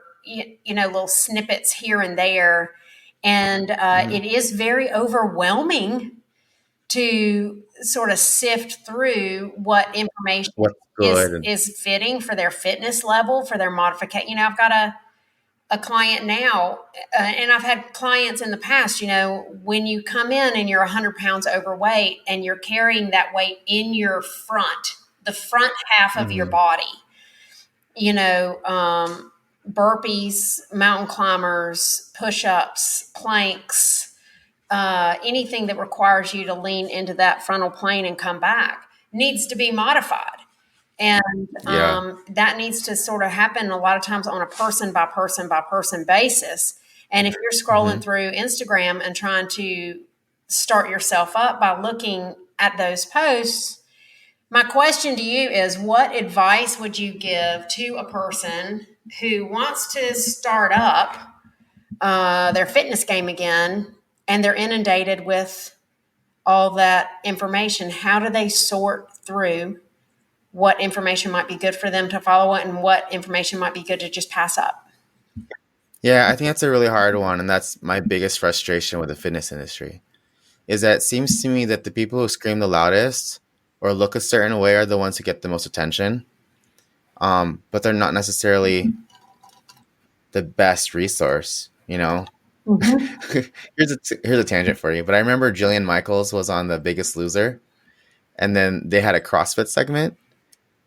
little snippets here and there. And Mhm. it is very overwhelming to sort of sift through what information What's is good? And is fitting for their fitness level, for their modification. I've got a client now, and I've had clients in the past, when you come in and you're 100 pounds overweight and you're carrying that weight in the front half of your Mhm. body, you know, um, burpees, mountain climbers, push ups, planks, anything that requires you to lean into that frontal plane and come back needs to be modified. And Yeah. that needs to sort of happen a lot of times on a person by person by person basis. And if you're scrolling Mhm. through Instagram and trying to start yourself up by looking at those posts, my question to you is what advice would you give to a person who wants to start up their fitness game again and they're inundated with all that information, how do they sort through what information might be good for them to follow and what information might be good to just pass up? Yeah, I think that's a really hard one, and that's my biggest frustration with the fitness industry. Is that it seems to me that the people who scream the loudest or look a certain way are the ones who get the most attention, but they're not necessarily the best resource. Mm-hmm. Here's a tangent for you, but I remember Jillian Michaels was on The Biggest Loser, and then they had a CrossFit segment,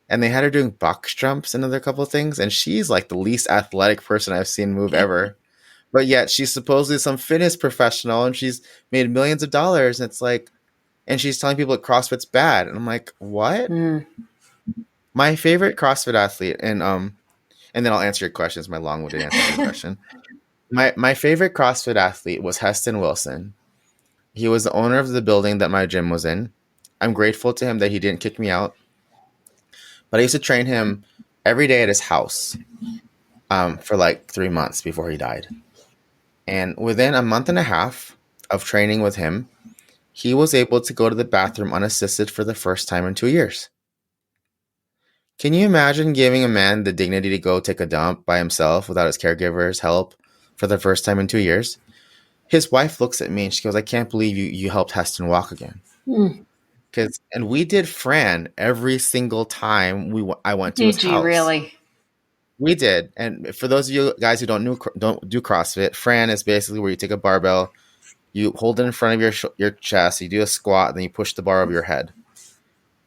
and they had her doing box jumps and other couple of things, and she's like the least athletic person I've seen move ever. But yet she's supposedly some fitness professional, and she's made millions of dollars. And it's like, and she's telling people that CrossFit's bad, and I'm like, what? Mm. My favorite CrossFit athlete, and then I'll answer your questions. My long-winded answer to your question. My favorite CrossFit athlete was Heston Wilson. He was the owner of the building that my gym was in. I'm grateful to him that he didn't kick me out. But I used to train him every day at his house for like 3 months before he died. And within a month and a half of training with him, he was able to go to the bathroom unassisted for the first time in 2 years. Can you imagine giving a man the dignity to go take a dump by himself without his caregiver's help for the first time in 2 years? His wife looks at me and she goes, I can't believe you helped Heston walk again. Mm. And we did Fran every single time I went to his Did you house. really? We did. And for those of you guys who don't do CrossFit, Fran is basically where you take a barbell, you hold it in front of your chest, you do a squat, then you push the bar over your head.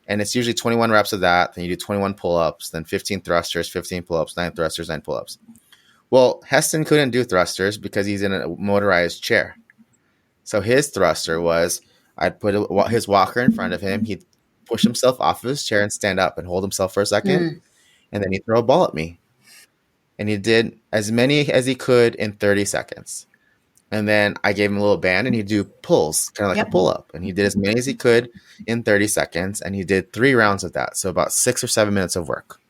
And it's usually 21 reps of that. Then you do 21 pull-ups, then 15 thrusters, 15 pull-ups, 9 thrusters, 9 pull-ups. Well, Heston couldn't do thrusters because he's in a motorized chair. So his thruster was I'd put his walker in front of him. He'd push himself off of his chair and stand up and hold himself for a second. And then he'd throw a ball at me. And he did as many as he could in 30 seconds. And then I gave him a little band and he'd do pulls, kind of like a pull-up. And he did as many as he could in 30 seconds. And he did 3 rounds of that. So about 6 or 7 minutes of work.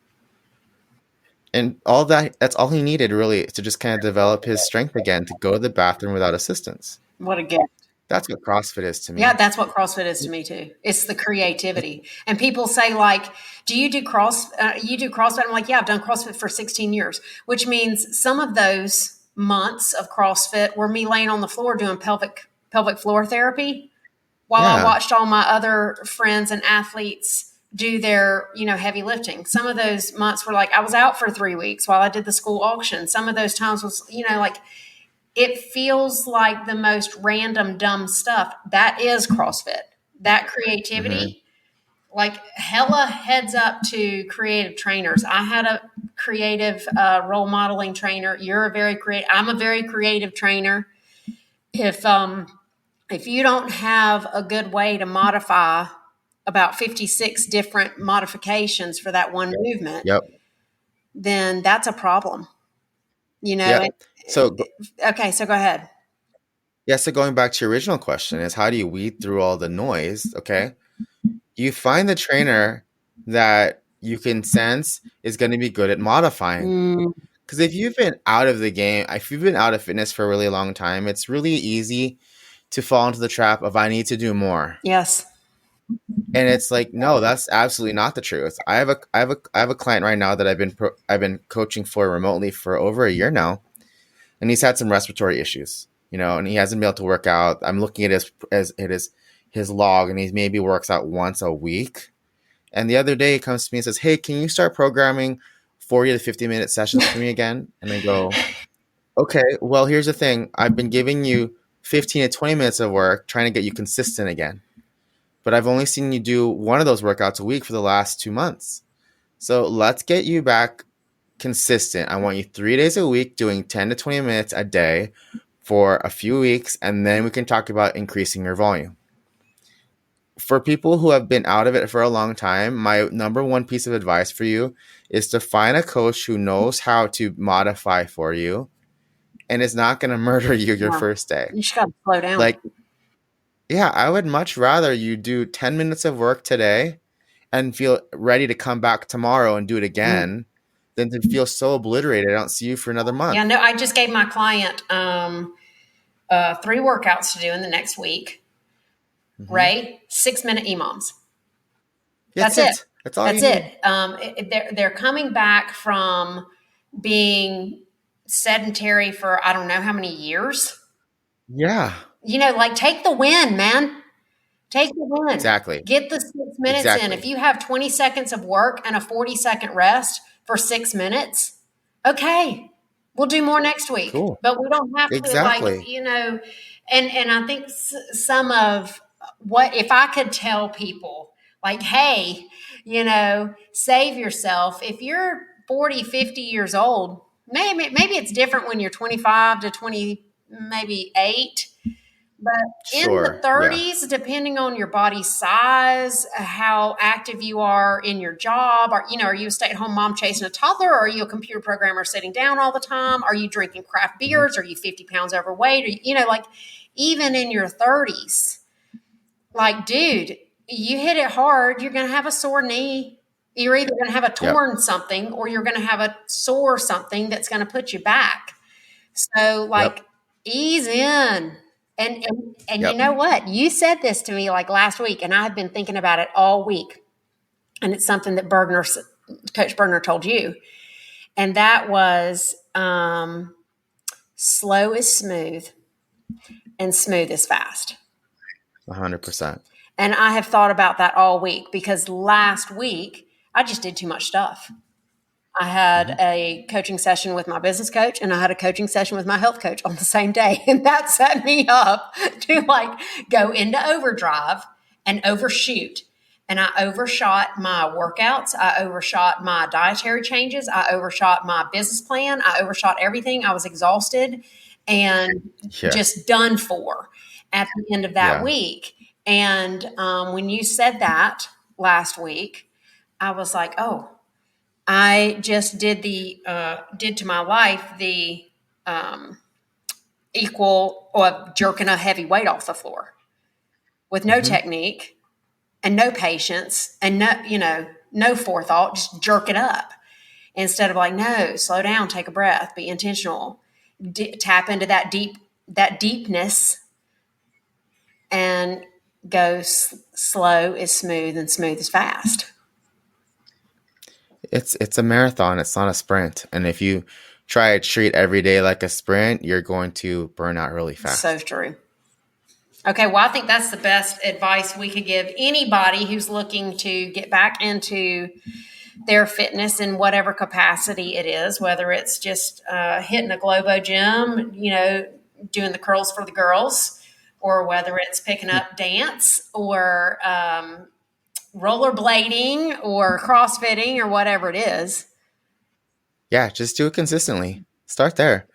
And that's all he needed really to just kind of develop his strength again, to go to the bathroom without assistance. What a gift. That's what CrossFit is to me. Yeah, that's what CrossFit is to me too. It's the creativity. And people say like, do you do CrossFit? I'm like, yeah, I've done CrossFit for 16 years, which means some of those months of CrossFit were me laying on the floor doing pelvic floor therapy while I watched all my other friends and athletes do their, heavy lifting. Some of those months were like, I was out for 3 weeks while I did the school auction. Some of those times was, like, it feels like the most random, dumb stuff. That is CrossFit. That creativity, like hella heads up to creative trainers. I had a creative role modeling trainer. I'm a very creative trainer. If you don't have a good way to modify about 56 different modifications for that one movement, then that's a problem. So okay, so go ahead. Yeah, so going back to your original question is, how do you weed through all the noise? Okay. You find the trainer that you can sense is going to be good at modifying. Because if you've been out of the game, if you've been out of fitness for a really long time, it's really easy to fall into the trap of I need to do more. Yes. And it's like, no, that's absolutely not the truth. I have a client right now that I've been coaching for remotely for over a year now, and he's had some respiratory issues, and he hasn't been able to work out. I'm looking at his log, and he maybe works out once a week. And the other day he comes to me and says, hey, can you start programming 40 to 50-minute sessions for me again? And I go, okay, well, here's the thing. I've been giving you 15 to 20 minutes of work trying to get you consistent again. But I've only seen you do one of those workouts a week for the last 2 months. So let's get you back consistent. I want you 3 days a week doing 10 to 20 minutes a day for a few weeks, and then we can talk about increasing your volume. For people who have been out of it for a long time, my number one piece of advice for you is to find a coach who knows how to modify for you and is not going to murder you your first day. You just got to slow down. Yeah, I would much rather you do 10 minutes of work today and feel ready to come back tomorrow and do it again than to feel so obliterated I don't see you for another month. Yeah, no, I just gave my client 3 workouts to do in the next week. Mm-hmm. Ray, 6-minute EMOMs. That's That's it. it. That's all That's you need. it. They're coming back from being sedentary for I don't know how many years. Yeah. Like take the win, man. Take the win. Exactly. Get the 6 minutes in. If Exactly. you have 20 seconds of work and a 40-second rest for 6 minutes, okay, we'll do more next week. Cool. But we don't have to Exactly. and I think some of what if I could tell people like, hey, save yourself. If you're 40, 50 years old, maybe it's different when you're 25 to 20, maybe 8, but in the Sure. Yeah. 30s, depending on your body size, how active you are in your job, are you a stay-at-home mom chasing a toddler, or are you a computer programmer sitting down all the time? Are you drinking craft Mm-hmm. beers? Are you 50 pounds overweight? Like even in your 30s, like, dude, you hit it hard, you're going to have a sore knee. You're either going to have a Yep. torn something or you're going to have a sore something that's going to put you back. So, Yep. like, ease in. And you Yep. know what? You said this to me like last week, and I've been thinking about it all week. And it's something that Coach Bergner told you. And that was slow is smooth and smooth is fast. 100%. And I have thought about that all week because last week I just did too much stuff. I had Mm-hmm. a coaching session with my business coach and I had a coaching session with my health coach on the same day. And that set me up to like go into overdrive and overshoot. And I overshot my workouts. I overshot my dietary changes. I overshot my business plan. I overshot everything. I was exhausted and Yeah. just done for at the end of that Yeah. week. And when you said that last week, I was like, oh, I just did to my life the equal or jerking a heavy weight off the floor with no Mm-hmm. technique and no patience and no forethought, just jerk it up instead of like, no, slow down, take a breath, be intentional, tap into that deepness and go slow is smooth and smooth is fast. It's a marathon. It's not a sprint. And if you try to treat every day like a sprint, you're going to burn out really fast. So true. Okay, well, I think that's the best advice we could give anybody who's looking to get back into their fitness in whatever capacity it is, whether it's just hitting a Globo gym, doing the curls for the girls, or whether it's picking up dance or rollerblading or CrossFitting or whatever it is. Yeah, just do it consistently. Start there.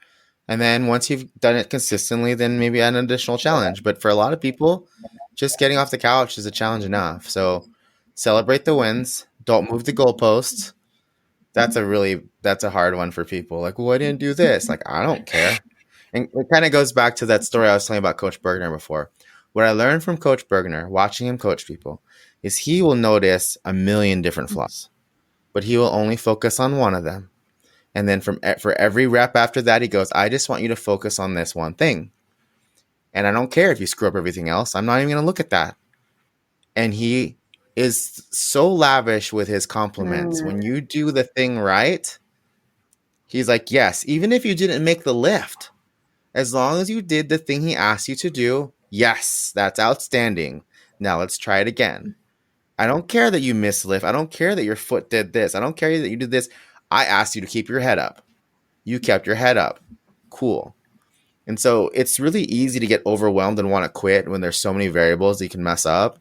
And then once you've done it consistently, then maybe add an additional challenge. But for a lot of people, just getting off the couch is a challenge enough. So celebrate the wins. Don't move the goalposts. That's a hard one for people. Like, well, I didn't do this. Like, I don't care. And it kind of goes back to that story I was telling about Coach Bergner before. What I learned from Coach Bergner, watching him coach people, is he will notice a million different flaws, but he will only focus on one of them. And then for every rep after that, he goes, I just want you to focus on this one thing. And I don't care if you screw up everything else. I'm not even going to look at that. And he is so lavish with his compliments. When you do the thing right, he's like, yes, even if you didn't make the lift, as long as you did the thing he asked you to do, yes, that's outstanding. Now let's try it again. I don't care that you missed lift. I don't care that your foot did this. I don't care that you did this. I asked you to keep your head up. You kept your head up. Cool. And so it's really easy to get overwhelmed and want to quit when there's so many variables that you can mess up.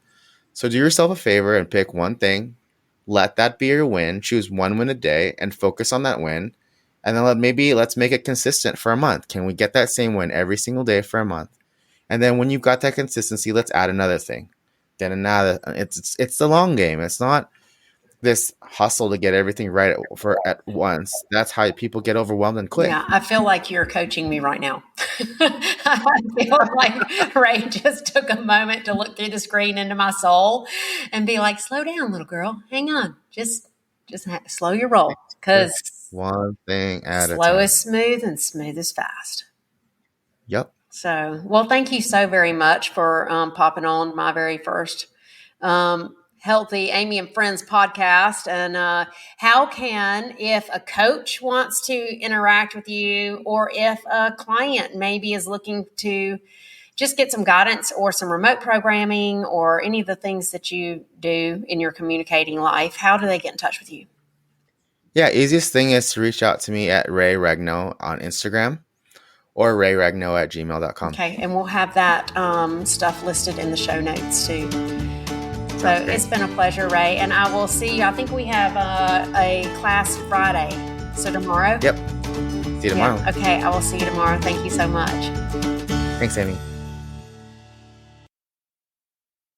So do yourself a favor and pick one thing. Let that be your win. Choose one win a day and focus on that win. And then let's make it consistent for a month. Can we get that same win every single day for a month? And then when you've got that consistency, let's add another thing. Then another. It's the long game. It's not this hustle to get everything right at once. That's how people get overwhelmed and quit. Yeah, I feel like you're coaching me right now. I feel like Ray just took a moment to look through the screen into my soul and be like, slow down, little girl. Hang on. Just slow your roll because one thing at a slow time. is smooth and smooth is fast. Yep. So, well, thank you so very much for popping on my very first Healthy Amy and Friends podcast. And how can, if a coach wants to interact with you, or if a client maybe is looking to just get some guidance or some remote programming or any of the things that you do in your communicating life, how do they get in touch with you? Yeah, easiest thing is to reach out to me at Ray Regno on Instagram or rayregno@gmail.com. Okay, and we'll have that stuff listed in the show notes too. So it's been a pleasure, Ray, and I will see you. I think we have a class Friday. So tomorrow? Yep. See you tomorrow. Yeah. Okay, I will see you tomorrow. Thank you so much. Thanks, Amy.